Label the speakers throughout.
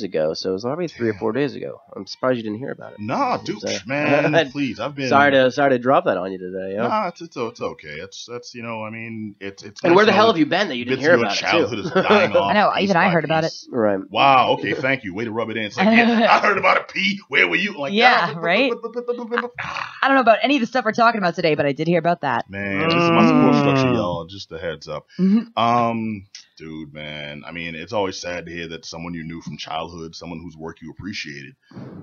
Speaker 1: ago, so it was probably 3 or 4 days ago. I'm surprised you didn't hear about it.
Speaker 2: Nah, dude, man, please. I've been
Speaker 1: sorry to drop that on you today. Yeah.
Speaker 2: Nah, it's okay. That's I mean, it's.
Speaker 1: And
Speaker 2: nice
Speaker 1: where the
Speaker 2: to
Speaker 1: hell
Speaker 2: know
Speaker 1: have you been that you didn't
Speaker 2: bits
Speaker 1: hear
Speaker 2: of your
Speaker 1: about
Speaker 2: childhood
Speaker 1: it
Speaker 2: is
Speaker 1: too?
Speaker 2: dying off.
Speaker 3: I know,
Speaker 2: piece
Speaker 3: even I
Speaker 2: by
Speaker 3: heard about it.
Speaker 2: piece.
Speaker 1: Right.
Speaker 2: Wow. Okay. Thank you. Way to rub it in. It's like, yeah, I heard about it. P. Where were you? Like,
Speaker 3: Yeah, right? I don't know about any of the stuff we're talking about today, but I did hear about that.
Speaker 2: Man, this is my support structure, y'all. Just a heads up.
Speaker 3: Mm-hmm.
Speaker 2: Dude, man. I mean, it's always sad to hear that someone you knew from childhood, someone whose work you appreciated,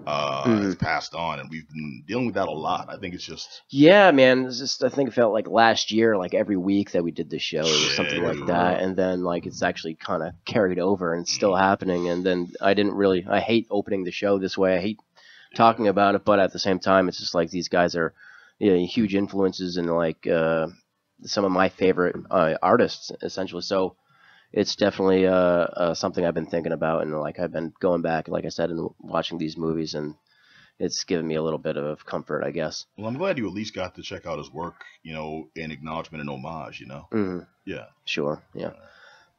Speaker 2: has passed on, and we've been dealing with that a lot. I think it's just
Speaker 1: man. It's just I think it felt like last year, like every week that we did the show, it was something like that, and then like it's actually kind of carried over and it's still happening. And then I hate opening the show this way. I hate talking about it, but at the same time, it's just like these guys are huge influences and like some of my favorite artists, essentially. So. It's definitely something I've been thinking about, and like I've been going back, like I said, and watching these movies, and it's given me a little bit of comfort, I guess.
Speaker 2: Well, I'm glad you at least got to check out his work, in acknowledgement and homage, Yeah.
Speaker 1: Sure, yeah.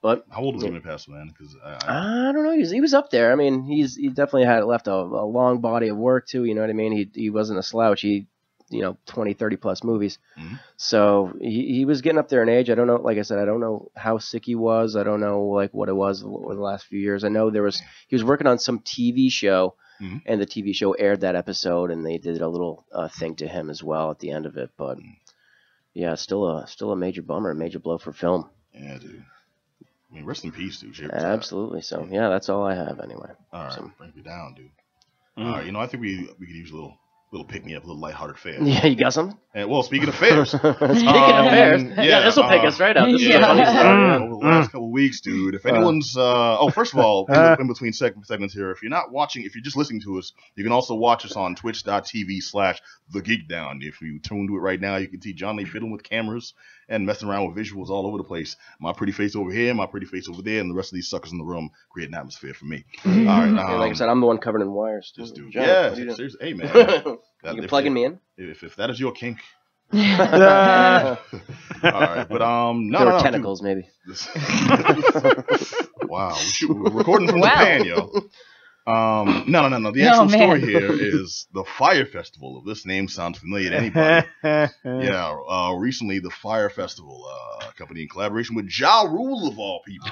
Speaker 1: But
Speaker 2: how old was he when he passed, man? Because
Speaker 1: I don't know. He was up there. I mean, he definitely had left a long body of work too. You know what I mean? He wasn't a slouch. He 20, 30 plus movies. So he was getting up there in age. I don't know. Like I said, I don't know how sick he was. I don't know like what it was over the last few years. I know he was working on some TV show, and the TV show aired that episode, and they did a little thing to him as well at the end of it. But yeah, still a major bummer, a major blow for film.
Speaker 2: Yeah, dude. I mean, rest in peace, dude.
Speaker 1: Absolutely. So yeah, that's all I have anyway.
Speaker 2: All right,
Speaker 1: so.
Speaker 2: Bring me down, dude. All right, I think we could use a little pick me up, a little lighthearted fair.
Speaker 1: Yeah, you got something?
Speaker 2: And well, speaking of fairs,
Speaker 1: speaking of fairs, this will pick us right up. This is a funny story.
Speaker 2: Over the last couple of weeks, dude. If anyone's, first of all, in between segments here, if you're not watching, if you're just listening to us, you can also watch us on twitch.tv/The Geek Down. If you tune to it right now, you can see John Lee fiddling with cameras and messing around with visuals all over the place. My pretty face over here, my pretty face over there, and the rest of these suckers in the room create an atmosphere for me. All right,
Speaker 1: like I said, I'm the one covered in wires.
Speaker 2: This dude,
Speaker 1: John,
Speaker 2: yeah, seriously, hey man,
Speaker 1: you plugging me in?
Speaker 2: If that is your kink.
Speaker 1: All
Speaker 2: right, but no,
Speaker 1: tentacles
Speaker 2: dude.
Speaker 1: Maybe.
Speaker 2: Wow, we're recording from Japan, yo. No. The actual story here is the Fyre Festival. If this name sounds familiar to anybody, yeah. Recently, the Fyre Festival, company in collaboration with Ja Rule of all people.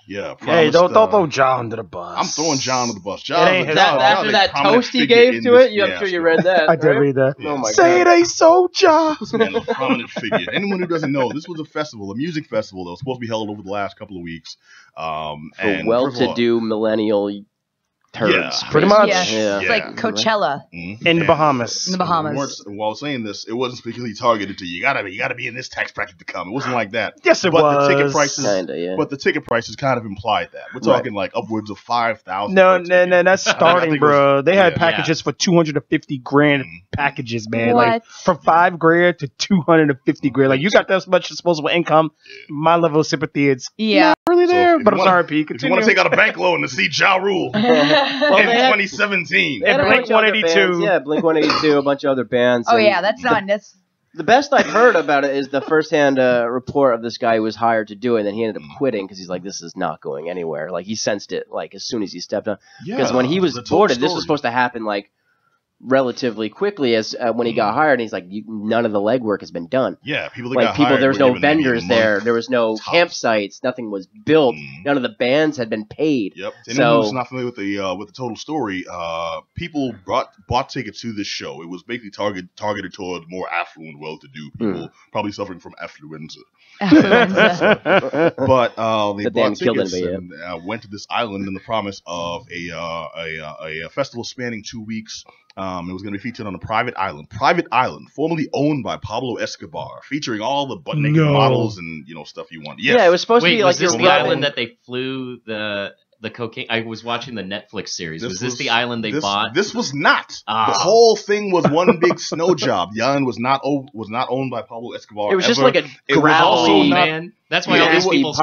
Speaker 2: Yeah.
Speaker 4: Hey, don't throw Ja under the bus.
Speaker 2: I'm throwing Ja under the bus.
Speaker 1: After that toast he gave to it, I'm sure you read that.
Speaker 4: I did read that.
Speaker 2: Yeah.
Speaker 4: Oh my Say God. It ain't so, Ja.
Speaker 2: This man is a prominent figure. Anyone who doesn't know, this was a festival, a music festival that was supposed to be held over the last couple of weeks.
Speaker 1: For well-to-do millennial turds.
Speaker 4: Yeah, pretty much.
Speaker 3: Yeah. It's like Coachella
Speaker 4: in the Bahamas.
Speaker 3: In the Bahamas.
Speaker 2: While saying this, it wasn't particularly targeted to you. You gotta be in this tax bracket to come. It wasn't like that.
Speaker 4: Yes, it was.
Speaker 2: The ticket prices,
Speaker 1: kinda,
Speaker 2: but the ticket prices kind of implied that. We're talking like upwards of 5,000.
Speaker 4: No, that's starting, bro. They had packages for $250,000 packages, man.
Speaker 3: What?
Speaker 4: Like from $5,000 to $250,000. Like you got that much disposable income. My level of sympathy is not really there. But I'm sorry, Pete.
Speaker 2: If you want to take out a bank loan to see Ja Rule in 2017,
Speaker 4: and Blink 182,
Speaker 1: Blink 182, a bunch of other bands.
Speaker 3: Oh yeah, that's not.
Speaker 1: The best I've heard about it is the firsthand report of this guy who was hired to do it, and then he ended up quitting because he's like, this is not going anywhere. Like he sensed it, like as soon as he stepped on. Because when he was boarded, this was supposed to happen like relatively quickly as when he got hired, and he's like, none of the legwork has been done.
Speaker 2: Yeah, people that
Speaker 1: like
Speaker 2: got
Speaker 1: people,
Speaker 2: hired
Speaker 1: there was no vendors there, there was no campsites, nothing was built, none of the bands had been paid.
Speaker 2: Yep. Anyone who's not familiar with the total story, people bought tickets to this show. It was basically targeted toward more affluent, well-to-do people, probably suffering from affluenza. But they bought tickets and went to this island in the promise of a festival spanning 2 weeks. It was going to be featured on a private island, formerly owned by Pablo Escobar, featuring all the butt-naked models and stuff you want. Yes.
Speaker 1: Yeah, it was supposed to be like
Speaker 5: this the island that they flew the cocaine. I was watching the Netflix series. Was this the island they bought?
Speaker 2: This was not. The whole thing was one big snow job. The island was not owned by Pablo Escobar.
Speaker 1: It was just like a gravelly
Speaker 5: man. That's why all these people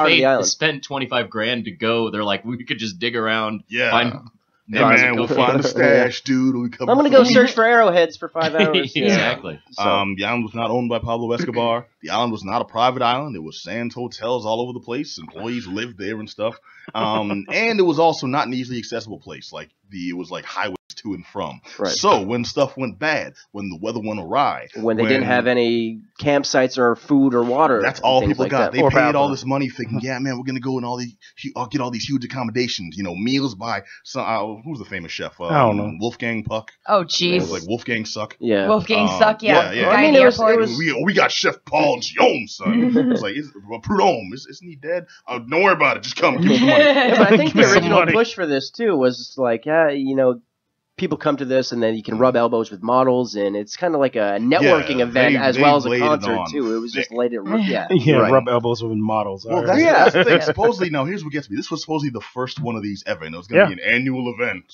Speaker 5: spent $25,000 to go. They're like, we could just dig around, find
Speaker 2: Hey man, we'll find the stash, dude.
Speaker 1: I'm gonna go search for arrowheads for 5 hours.
Speaker 5: Exactly.
Speaker 2: The island was not owned by Pablo Escobar. The island was not a private island. There was sands hotels all over the place. Employees lived there and stuff. And it was also not an easily accessible place. Like it was like highways to and from.
Speaker 1: Right.
Speaker 2: So when stuff went bad, when the weather went awry,
Speaker 1: when they didn't have any campsites or food or water,
Speaker 2: that's all people got. They paid all this money thinking, yeah, man, we're gonna go in get all these huge accommodations. Meals by some who's the famous chef?
Speaker 4: I don't know.
Speaker 2: Wolfgang Puck.
Speaker 3: Oh, jeez.
Speaker 2: It was like Wolfgang Suck.
Speaker 3: Yeah. Wolfgang Suck. Yeah.
Speaker 1: I mean, it was
Speaker 2: we got Chef Paul Jones, son. It's like Prudhomme. Isn't he dead? Don't worry about it. Just come. Give me some money.
Speaker 1: Yeah, but I think the original push for this too was like, people come to this and then you can rub elbows with models, and it's kind of like a networking event as well as a concert too. It was just laid
Speaker 4: rub elbows with models.
Speaker 2: Well, that's the thing. Supposedly, now here's what gets me. This was supposedly the first one of these ever, and it was going to be an annual event.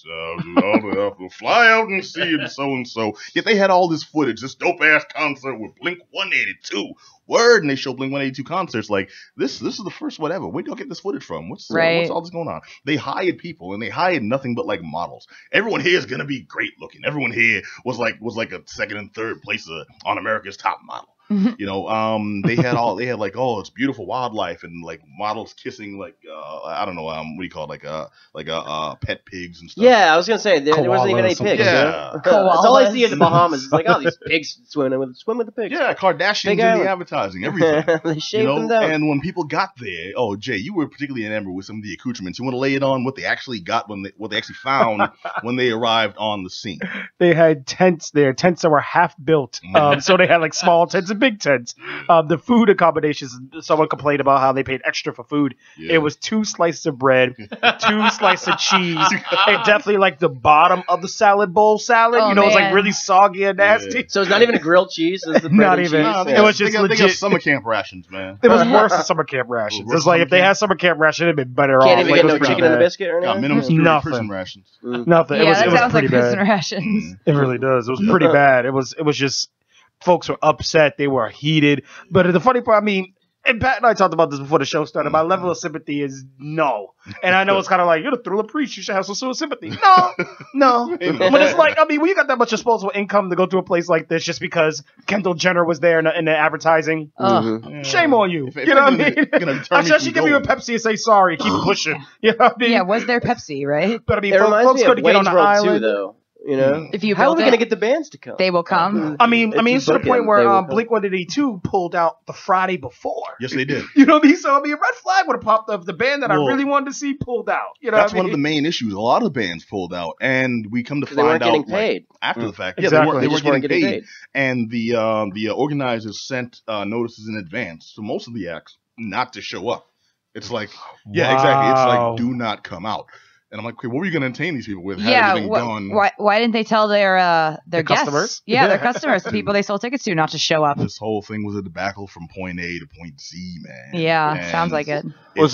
Speaker 2: We'll fly out and see it, and so. Yet they had all this footage, this dope ass concert with Blink 182. Word, and they show Blink 182 concerts. Like this is the first whatever. Where do y'all get this footage from? What's all this going on? They hired people, and they hired nothing but like models. Everyone here is gonna be great looking. Everyone here was like a second and third place on America's Top Model. They had like, oh, it's beautiful wildlife and like models kissing like I don't know, what do you call it, like pet pigs and stuff.
Speaker 1: Yeah, I was gonna say there wasn't even any pigs.
Speaker 2: Yeah,
Speaker 1: that's all I see in the Bahamas. It's like, oh, these pigs swim with the pigs.
Speaker 2: Yeah, Kardashians in the advertising, everything.
Speaker 1: They shaved them down.
Speaker 2: And when people got there, oh Jay, you were particularly enamored with some of the accoutrements. You want to lay it on what they actually got what they actually found when they arrived on the scene.
Speaker 4: They had tents there, tents that were half built. So they had like small tents and big tents. The food accommodations, someone complained about how they paid extra for food. It was 2 slices of bread, 2 slices of cheese, and definitely like the bottom of the salad bowl salad. It was like really soggy and nasty.
Speaker 1: Yeah. So it's not even a grilled cheese. It's the bread
Speaker 4: not
Speaker 1: and
Speaker 4: even.
Speaker 1: Cheese.
Speaker 4: It was just
Speaker 2: legit. They got summer camp rations, man.
Speaker 4: It was worse than summer camp rations. It's like if they had summer camp ration, it'd been better off.
Speaker 1: Can't even
Speaker 4: like,
Speaker 1: get no chicken in the biscuit or anything.
Speaker 2: Minimum security prison rations.
Speaker 4: Nothing.
Speaker 3: Yeah,
Speaker 4: it was
Speaker 3: sounds
Speaker 4: pretty
Speaker 3: like prison rations.
Speaker 4: It really does. It was pretty bad. It was just folks were upset. They were heated. But the funny part, I mean, and Pat and I talked about this before the show started. My level of sympathy is no. And I know it's kind of like, you're the Thriller Priest. You should have some sympathy. No. But it's like, I mean, when you got that much disposable income to go to a place like this just because Kendall Jenner was there in the advertising, shame on you. You know what I mean? I should give you a Pepsi and say sorry and keep pushing. You know what I mean?
Speaker 3: Yeah, was there Pepsi, right?
Speaker 4: But I mean,
Speaker 1: it reminds me of
Speaker 4: get on the
Speaker 1: Wayne's World
Speaker 4: island.
Speaker 1: too, though.
Speaker 3: If you
Speaker 1: how are we going to get the bands to come?
Speaker 3: They will come.
Speaker 4: I mean, it's to the point where Blink 182 pulled out the Friday before.
Speaker 2: Yes, they did.
Speaker 4: You know what I mean? So a red flag would have popped up. The band that I really wanted to see pulled out. You know,
Speaker 2: that's one of the main issues. A lot of bands pulled out, and we come to find out
Speaker 1: they weren't getting paid
Speaker 2: after the fact.
Speaker 4: Exactly.
Speaker 2: Yeah, they weren't getting paid. And the organizers sent notices in advance to most of the acts not to show up. It's like, exactly. It's like, do not come out. And I'm like, okay, what were you going to entertain these people with?
Speaker 3: Why didn't they tell their guests?
Speaker 4: Customers?
Speaker 3: Yeah, their customers, the people they sold tickets to, not to show up.
Speaker 2: This whole thing was a debacle from point A to point Z, man.
Speaker 3: Yeah,
Speaker 2: and
Speaker 3: sounds like it.
Speaker 2: It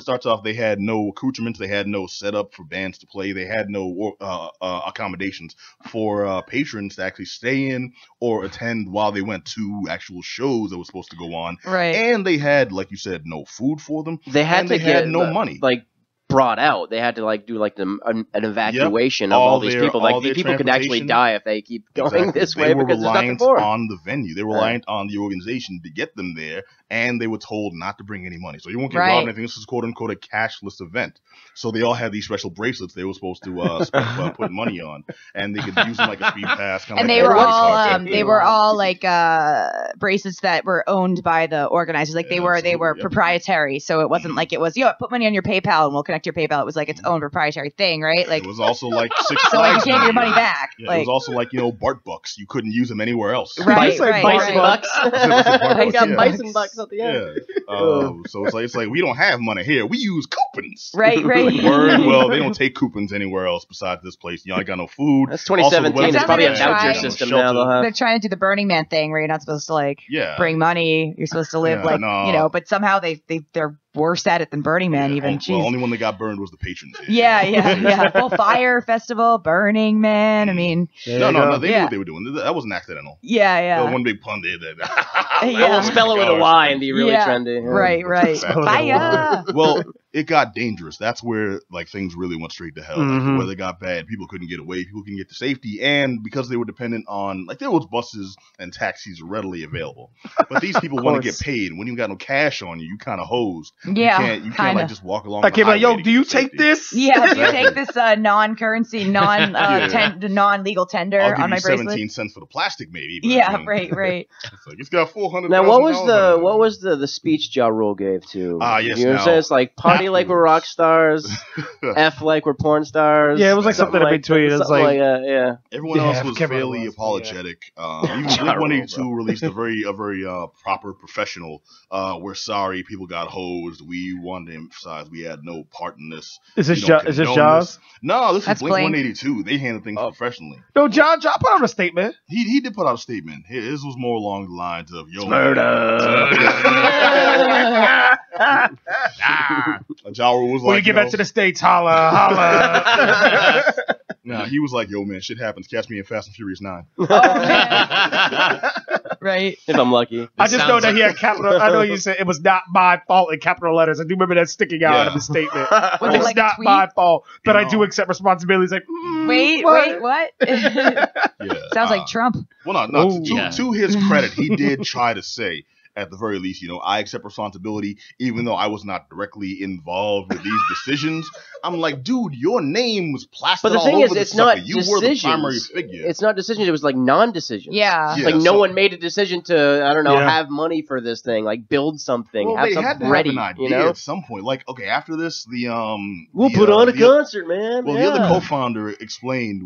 Speaker 2: starts off, they had no accoutrements, they had no setup for bands to play, they had no accommodations for patrons to actually stay in or attend while they went to actual shows that were supposed to go on.
Speaker 3: Right.
Speaker 2: And they had, like you said, no food for them.
Speaker 1: They had
Speaker 2: had no money.
Speaker 1: Like, brought out. They had to like do like an evacuation of all these people. Like these people could actually die if they keep going this way because there's nothing for them.
Speaker 2: They were reliant on the venue. They were reliant on the organization to get them there, and they were told not to bring any money. So you won't get robbed anything. This is quote unquote a cashless event. So they all had these special bracelets they were supposed to put money on, and they could use them like a speed pass.
Speaker 3: And they were all like bracelets that were owned by the organizers. Like they were proprietary. So it wasn't like it was put money on your PayPal and we'll connect your PayPal. It was like its own proprietary thing, right? Like
Speaker 2: it was also like Six
Speaker 3: so
Speaker 2: Flags.
Speaker 3: you can't get your money back.
Speaker 2: Yeah, it was also like Bart Bucks. You couldn't use them anywhere else.
Speaker 3: Right.
Speaker 1: Bison bucks.
Speaker 2: I
Speaker 1: got bison bucks at the end.
Speaker 2: Yeah. So it's like we don't have money here. We use coupons.
Speaker 3: Right.
Speaker 2: Word. Well, they don't take coupons anywhere else besides this place. I got no food.
Speaker 1: That's 2017. It's probably a voucher system now.
Speaker 3: They're trying to do the Burning Man thing where you're not supposed to bring money. You're supposed to live but somehow they're worse at it than Burning Man even.
Speaker 2: Well, only one that got burned was the patrons.
Speaker 3: Yeah. Well, Fyre Festival, Burning Man. I mean,
Speaker 2: no, they knew what they were doing. That wasn't accidental.
Speaker 3: Yeah.
Speaker 2: One big pun there.
Speaker 1: We'll spell it with a Y and be really trendy.
Speaker 3: Right. Fire.
Speaker 2: Well, it got dangerous. That's where like things really went straight to hell. Like, the weather got bad. People couldn't get away. People couldn't get to safety, and because they were dependent on like there was buses and taxis readily available, but these people want to get paid. When you got no cash on you, you kind of hosed.
Speaker 3: Yeah,
Speaker 2: you can't like just walk along.
Speaker 4: I came like, yo, do you take this?
Speaker 3: Yeah, do you take this non-currency, non-legal tender on my bracelet?
Speaker 2: 17 cents for the plastic, maybe.
Speaker 3: Yeah, right.
Speaker 2: It's like it's got 400.
Speaker 1: Now, what was the speech Ja Rule gave to?
Speaker 2: Yes,
Speaker 1: you know what I'm saying? It's like party like we're rock stars, F like we're porn stars.
Speaker 4: Yeah, it was like something in between. It's like
Speaker 1: yeah.
Speaker 2: Everyone else was fairly apologetic. Even Blink-182 released a very proper professional. We're sorry, people got hosed. We wanted to emphasize we had no part in this.
Speaker 4: Is this Jaws?
Speaker 2: No, this is Blink-182. They handled things professionally.
Speaker 4: No, John put out a statement.
Speaker 2: He did put out a statement. His was more along the lines of "Yo,
Speaker 4: murder."
Speaker 2: Ja Rule was like,
Speaker 4: when you get back to the States, holla.
Speaker 2: Nah, he was like, yo, man, shit happens. Catch me in Fast and Furious 9.
Speaker 3: Oh, man. Right.
Speaker 1: If I'm lucky.
Speaker 4: I just know that he had capital. I know you said it was not my fault in capital letters. I do remember that sticking out of the statement.
Speaker 3: Was
Speaker 4: it was
Speaker 3: like
Speaker 4: not my fault, but I do accept responsibility. He's like,
Speaker 3: wait, what? Sounds like Trump.
Speaker 2: Well, no. To his credit, he did try to say, at the very least, I accept responsibility, even though I was not directly involved with these decisions. I'm like, dude, your name was plastered all over the sucker. You were the primary figure.
Speaker 1: It's not decisions. It was like non-decisions.
Speaker 3: Yeah.
Speaker 1: Like no one made a decision to, I don't know, have money for this thing, like build something,
Speaker 2: well,
Speaker 1: have
Speaker 2: they
Speaker 1: something
Speaker 2: had to
Speaker 1: ready.
Speaker 2: Have an idea at some point. Like, okay, after this,
Speaker 1: we'll put on a concert, man.
Speaker 2: Well, the other co-founder explained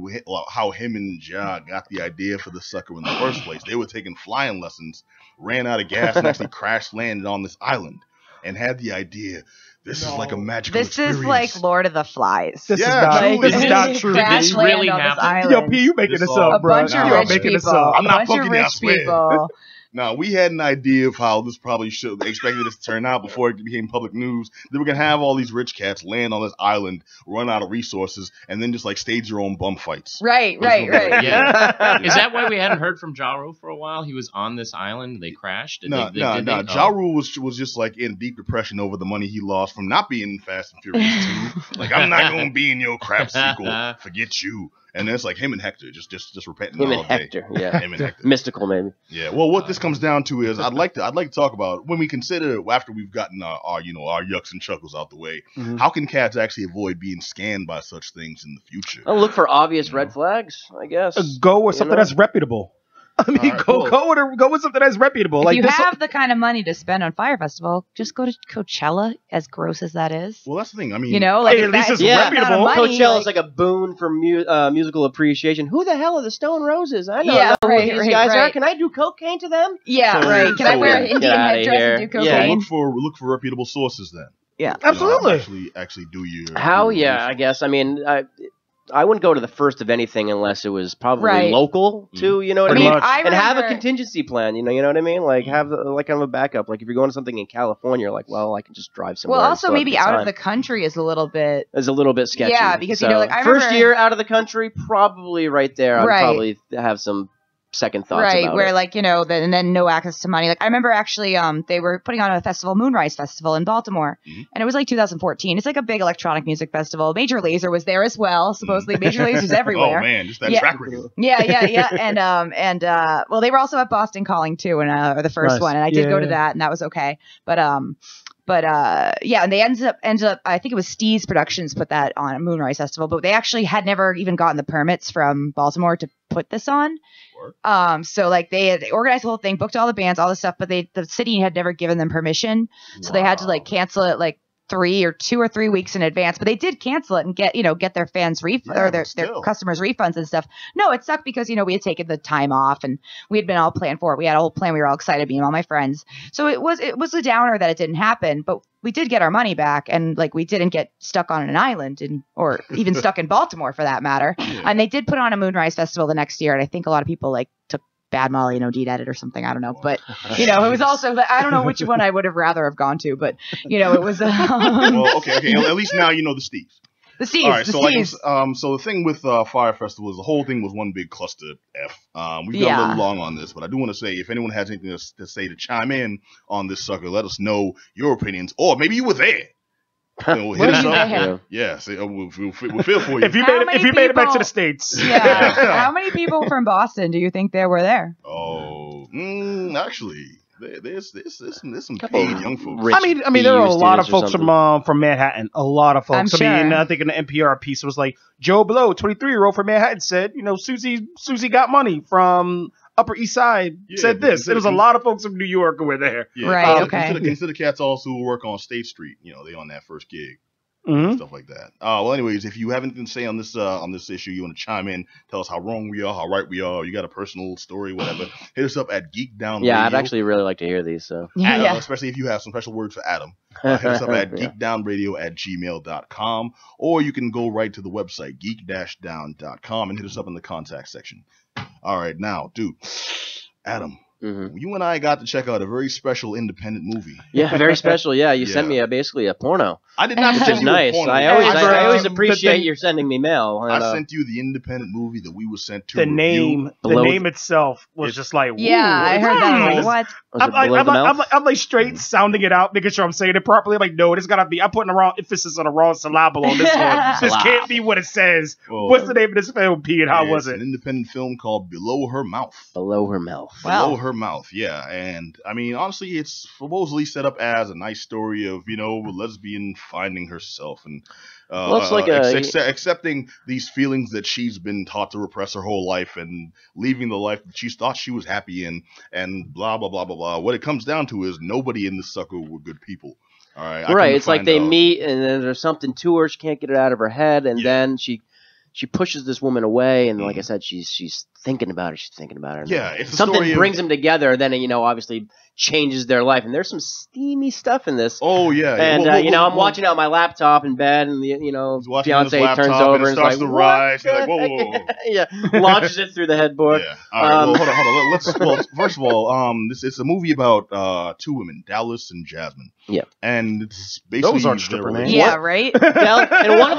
Speaker 2: how him and Ja got the idea for the sucker in the first place. They were taking flying lessons, ran out of gas, and actually crash landed on this island, and had the idea. This is like a magical experience.
Speaker 3: This is like Lord of the Flies.
Speaker 4: This is not true.
Speaker 5: This really happened.
Speaker 4: Yo, P, you making this up, bro.
Speaker 3: A bunch of rich people.
Speaker 2: I'm not fucking
Speaker 3: rich people.
Speaker 2: Now, we had an idea of how this probably should expected this to turn out before it became public news. They were going to have all these rich cats land on this island, run out of resources, and then just like stage your own bum fights.
Speaker 3: Right.
Speaker 5: Yeah. Is that why we hadn't heard from Ja Rule for a while? He was on this island. They crashed.
Speaker 2: No. Ja Rule was just like in deep depression over the money he lost from not being in Fast and Furious 2. Like, I'm not going to be in your crap sequel. Forget you. And then it's like him and Hector just repenting all day.
Speaker 1: Hector, yeah.
Speaker 2: Him and Hector.
Speaker 1: Mystical, maybe.
Speaker 2: Yeah. Well, what this comes down to is I'd like to talk about when we consider after we've gotten our yucks and chuckles out the way, how can cats actually avoid being scanned by such things in the future?
Speaker 1: I'll look for obvious red flags, I guess.
Speaker 4: Go with something that's reputable. I mean, go with something that's reputable.
Speaker 3: If
Speaker 4: like
Speaker 3: you have the kind of money to spend on Fyre Festival, just go to Coachella, as gross as that is.
Speaker 2: Well, that's the thing. I mean,
Speaker 4: like at least it's reputable.
Speaker 1: Coachella is like a boon for musical appreciation. Who the hell are the Stone Roses? I know who these guys are. Can I do cocaine to them?
Speaker 3: Yeah, right. Can I wear an Indian headdress and do cocaine?
Speaker 2: Yeah, look for reputable sources then.
Speaker 3: Yeah,
Speaker 2: absolutely. Actually, do your
Speaker 1: I guess. I mean, I wouldn't go to the first of anything unless it was probably local too. You know what I mean? And have a contingency plan. You know what I mean? Like have like kind of a backup. Like if you're going to something in California, you're like, well, I can just drive somewhere.
Speaker 3: Well, also maybe out of the country is a little bit
Speaker 1: sketchy.
Speaker 3: Yeah, because like I
Speaker 1: first year out of the country, probably right there. I'd probably have some second thoughts about
Speaker 3: where
Speaker 1: it.
Speaker 3: like and then no access to money. Like I remember actually they were putting on a festival, Moonrise Festival in Baltimore, and it was like 2014. It's like a big electronic music festival. Major Lazer was there as well. Supposedly Major Lazer's everywhere.
Speaker 2: Oh man, just that track record.
Speaker 3: Yeah. And well, they were also at Boston Calling too, and the first one, and I did go to that, and that was okay. But and they ended up. I think it was Steve's Productions put that on a Moonrise Festival, but they actually had never even gotten the permits from Baltimore to put this on. So like they had organized the whole thing, booked all the bands, all the stuff, but the city had never given them permission, so they had to like cancel it like 2 or 3 weeks in advance. But they did cancel it and get their fans their customers refunds and stuff. No, it sucked because we had taken the time off and we had been all planned for it. We had a whole plan. We were all excited, me and all my friends. So it was a downer that it didn't happen, but we did get our money back, and like we didn't get stuck on an island or even stuck in Baltimore for that matter. And they did put on a Moonrise Festival the next year, and I think a lot of people like took Bad Molly, Deed at it or something. I don't know, but it was also I don't know which one I would have rather have gone to, but it was.
Speaker 2: Well, okay. At least now you know the Steves.
Speaker 3: The Steves.
Speaker 2: All right. So the thing with Fyre Festival is the whole thing was one big cluster F. We've got a little long on this, but I do want to say if anyone has anything to say to chime in on this sucker, let us know your opinions, or maybe you were there. Hit us up. Yeah, we'll feel for you.
Speaker 4: If you made it back to the States.
Speaker 3: Yeah. How many people from Boston do you think there were there?
Speaker 2: Oh, actually, there's some paid young folks.
Speaker 4: I mean, there are a lot of folks from Manhattan. A lot of folks. I think in the NPR piece it was like Joe Blow, 23-year-old from Manhattan, said, Susie got money from Upper East Side. Said this. It was a lot of folks from New York who were there.
Speaker 2: Yeah.
Speaker 3: Right. Okay.
Speaker 2: Consider cats also who work on State Street. They on that first gig. Stuff like that. Well, anyways, if you have anything to say on this issue, you want to chime in, tell us how wrong we are, how right we are, you got a personal story, whatever, hit us up at Geek Down Radio.
Speaker 1: I'd actually really like to hear these. So
Speaker 2: especially if you have some special words for Adam, hit us up at geekdownradio@gmail.com, or you can go right to the website geek-down.com and hit us up in the contact section. All right, now, dude, Adam. You and I got to check out a very special independent movie.
Speaker 1: Yeah, very special. Yeah, you sent me basically a porno.
Speaker 2: I did not send you
Speaker 1: nice.
Speaker 2: a porno.
Speaker 1: I always appreciate your sending me mail.
Speaker 2: I sent you the independent movie that we were sent to.
Speaker 4: The name itself was just like,
Speaker 3: I heard that. What?
Speaker 4: I'm like straight sounding it out, making sure I'm saying it properly. I'm like, no, it's gotta be. I'm putting the wrong emphasis on the wrong syllable on this one. This can't be what it says. What's the name of this film, P, and how was it?
Speaker 2: An independent film called Below Her Mouth.
Speaker 1: Below Her Mouth.
Speaker 2: Below Her Mouth, yeah. And I mean, honestly, it's supposedly set up as a nice story of a lesbian finding herself and accepting these feelings that she's been taught to repress her whole life and leaving the life that she thought she was happy in, and blah blah blah blah blah. What it comes down to is nobody in this sucker were good people. All right.
Speaker 1: Right. It's like they meet and then there's something to her. She can't get it out of her head, and then she pushes this woman away, and like I said, she's thinking about it. She's thinking about it.
Speaker 2: Yeah, it's
Speaker 1: something brings them together. Then obviously changes their life, and there's some steamy stuff in this.
Speaker 2: Oh yeah,
Speaker 1: and I'm watching it on my laptop in bed, and the fiance turns over and
Speaker 2: starts
Speaker 1: is like,
Speaker 2: to rise. Like, whoa.
Speaker 1: Yeah, launches it through the headboard.
Speaker 2: Yeah. All right, hold on. First of all, it's a movie about two women, Dallas and Jasmine.
Speaker 1: Yeah,
Speaker 2: and it's basically
Speaker 4: those aren't stripper names.
Speaker 3: Yeah, right.
Speaker 1: And one of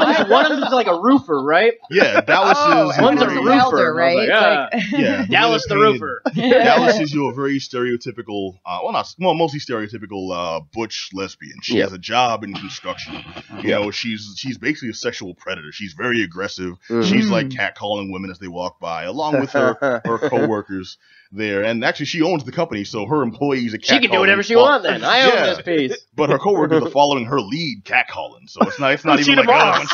Speaker 1: them is like a roofer, right?
Speaker 2: Yeah, Dallas is
Speaker 1: one's a roofer,
Speaker 3: right?
Speaker 2: Yeah,
Speaker 1: Dallas the roofer.
Speaker 2: Dallas is your very stereotypical, mostly stereotypical butch lesbian. She has a job in construction. She's basically a sexual predator. She's very aggressive. She's like catcalling women as they walk by, along with her coworkers there. And actually, she owns the company, so her employees are catcalling.
Speaker 1: She can do whatever she wants. Then I own this piece.
Speaker 2: But her coworkers are following her lead, catcalling. So it's not even like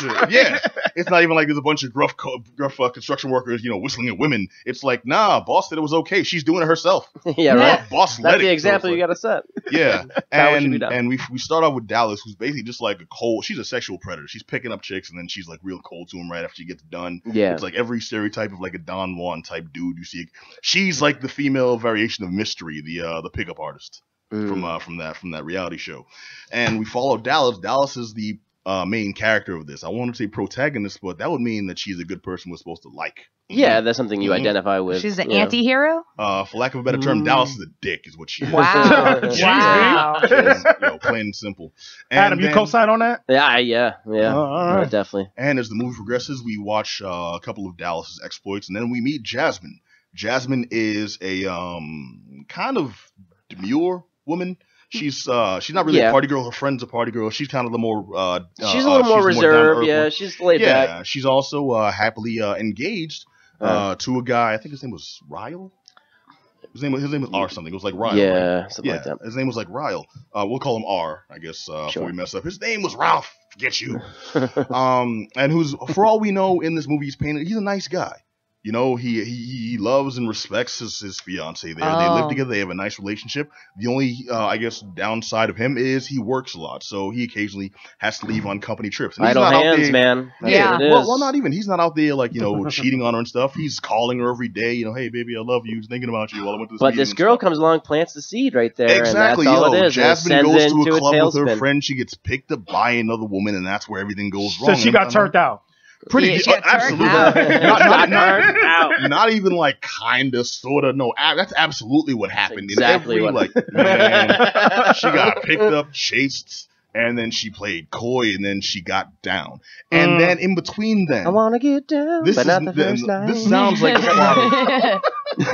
Speaker 2: it's not even like there's a bunch of gruff construction workers, whistling at women. It's like, nah, boss said it was okay. She's doing it herself.
Speaker 1: Yeah, right.
Speaker 2: Boss
Speaker 1: That's the example you got to set.
Speaker 2: Yeah, and we start off with Dallas, who's basically just like a cold. She's a sexual predator. She's picking up chicks, and then she's like real cold to them right after she gets done.
Speaker 1: Yeah,
Speaker 2: it's like every stereotype of like a Don Juan type dude you see. She's like the female variation of Mystery, the pickup artist from that reality show. And we follow Dallas. Dallas is the main character of this. I want to say protagonist, but that would mean that she's a good person we're supposed to like.
Speaker 1: Yeah, that's something you identify with.
Speaker 3: She's an anti-hero?
Speaker 2: For lack of a better term, Dallas is a dick, is what she is.
Speaker 3: Wow.
Speaker 2: Wow. Plain and simple. And
Speaker 4: Adam, you co-sign on that?
Speaker 1: Yeah.
Speaker 4: All right.
Speaker 1: Definitely.
Speaker 2: And as the movie progresses, we watch a couple of Dallas's exploits, and then we meet Jasmine. Jasmine is a kind of demure woman. She's not really a party girl. Her friend's a party girl. She's kind of the more
Speaker 1: she's a little more reserved. She's laid back.
Speaker 2: Yeah, she's also happily engaged to a guy. I think his name was Ryle. His name was R something. It was like Ryle.
Speaker 1: Yeah,
Speaker 2: right?
Speaker 1: something like that.
Speaker 2: His name was like Ryle. We'll call him R, I guess, before we mess up. His name was Ralph. Forget you. And who's, for all we know, in this movie, he's a nice guy. He loves and respects his fiance there. They live together. They have a nice relationship. The only, I guess, downside of him is he works a lot. So he occasionally has to leave on company trips. And
Speaker 1: idle hands, man.
Speaker 2: Yeah. Well, not even. He's not out there, like, cheating on her and stuff. He's calling her every day. Hey, baby, I love you. He's thinking about you while I went to this meeting.
Speaker 1: But this girl comes along, plants the seed right there.
Speaker 2: Exactly.
Speaker 1: And that's all it is.
Speaker 2: Jasmine goes to a club with her friend. She gets picked up by another woman, and that's where everything goes wrong.
Speaker 4: So she got turned out.
Speaker 2: Absolutely. Not even like kinda, sorta. No, that's absolutely what happened.
Speaker 1: Exactly.
Speaker 2: She got picked up, chased, and then she played coy, and then she got down, and then in between, I
Speaker 1: wanna get down, but not the first night.
Speaker 2: This sounds like the plot. And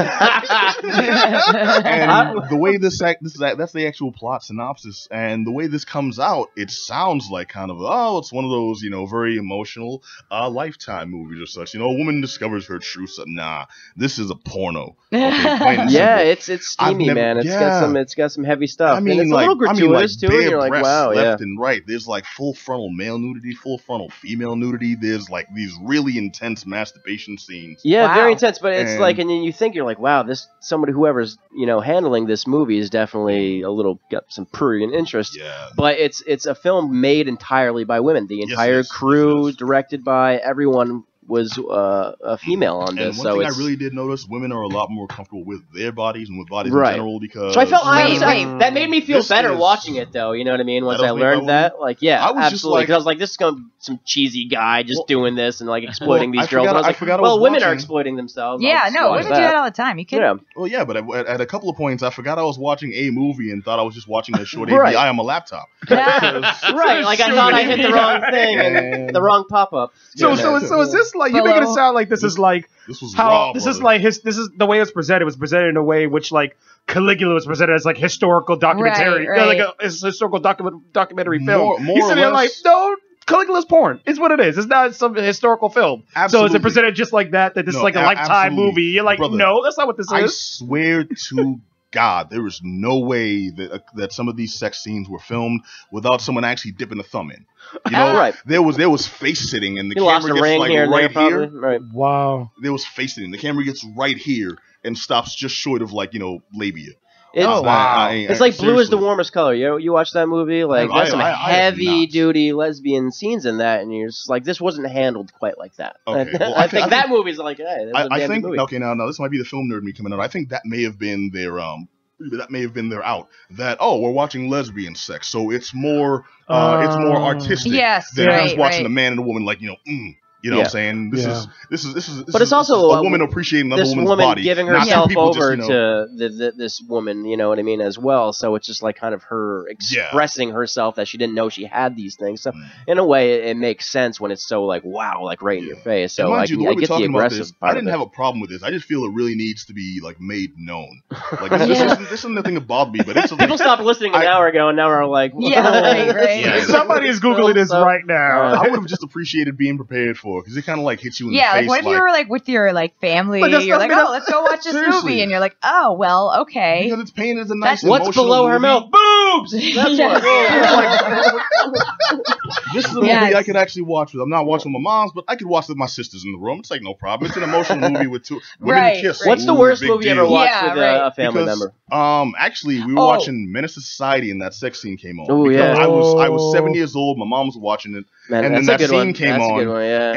Speaker 2: the way that's the actual plot synopsis, and the way this comes out, it sounds like kind of it's one of those very emotional Lifetime movies or such. A woman discovers her true self. Nah, this is a porno. Okay,
Speaker 1: yeah, it's steamy, man. It's got some heavy stuff.
Speaker 2: I mean,
Speaker 1: and it's a little gratuitous too. And you're like, wow,
Speaker 2: left and right. There's like full frontal male nudity, full frontal female nudity. There's like these really intense masturbation scenes.
Speaker 1: Yeah, very intense. But it's like, and then you think you're like, wow, whoever's handling this movie is definitely got some prurient interest.
Speaker 2: Yeah.
Speaker 1: But it's a film made entirely by women. The entire crew, directed by everyone, was a female on this.
Speaker 2: And one thing I really did notice, women are a lot more comfortable with their bodies and with bodies in general, because
Speaker 1: so I felt that made me feel better watching it, though. You know what I mean? Once I learned that, absolutely. Because I was like, this is some cheesy guy just doing this and like exploiting these girls. And I was like, women are exploiting themselves.
Speaker 3: Yeah, women do that all the time. You kidding?
Speaker 1: Yeah.
Speaker 2: Well, yeah, but at a couple of points, I forgot I was watching a movie and thought I was just watching a short API on my laptop.
Speaker 1: Right, like I thought I hit the wrong thing and the wrong pop-up.
Speaker 4: So is this like, you're making it sound like this is like how this is like this is the way it's presented. It was presented in a way which like Caligula was presented as like historical documentary, like a historical documentary film.
Speaker 2: More or less,
Speaker 4: like, no, Caligula's porn. It's what it is. It's not some historical film.
Speaker 2: Absolutely.
Speaker 4: So is it presented just like that? That this is like a Lifetime movie? You're like, brother, no, that's not what this is.
Speaker 2: I swear to God, there is no way that some of these sex scenes were filmed without someone actually dipping a thumb in.
Speaker 1: Right.
Speaker 2: There was face sitting, and the camera
Speaker 1: lost a
Speaker 2: gets
Speaker 1: ring
Speaker 2: like
Speaker 1: here
Speaker 2: right here.
Speaker 1: Right.
Speaker 4: Wow.
Speaker 2: There was face sitting. The camera gets right here and stops just short of like labia.
Speaker 1: It's like blue is the warmest color. You watch that movie, like there's some heavy duty lesbian scenes in that, and you're just like, this wasn't handled quite like that.
Speaker 2: Okay, well,
Speaker 1: I think that movie's like, hey,
Speaker 2: I think movie. Okay, now this might be the film nerd me coming out. I think that may have been their out that we're watching lesbian sex, so it's more artistic than just watching a man and a woman like You know what I'm saying? This is
Speaker 1: but it's also
Speaker 2: a woman appreciating another woman's body.
Speaker 1: Giving herself over to this woman, you know what I mean, as well. So it's just like kind of her expressing herself that she didn't know she had these things. So in a way, it makes sense when it's so like, wow, like right in your face. So I get the aggressive part.
Speaker 2: I didn't have a problem with this. I just feel it really needs to be like made known. Like this isn't nothing that bothered me, but it's
Speaker 1: people stopped listening an hour ago and now are like,
Speaker 3: right.
Speaker 4: Somebody is googling this right now.
Speaker 2: I would have just appreciated being prepared for it, because it kind of like hits you in the face.
Speaker 3: Yeah, like what if you were like with your like family, you're like, let's go watch this movie, and you're like, oh, well, okay.
Speaker 2: Because it's painted as a nice
Speaker 1: what's below her mouth? Boobs! That's what.
Speaker 2: This is a movie I could actually watch with. I'm not watching with my moms, but I could watch with my sisters in the room. It's like no problem. It's an emotional movie with two women who kiss.
Speaker 1: What's the worst movie you ever watched with a family member?
Speaker 2: Actually, we were watching Menace to Society, and that sex scene came on.
Speaker 1: Oh yeah.
Speaker 2: I was 7 years old. My mom was watching it, and then that scene came on,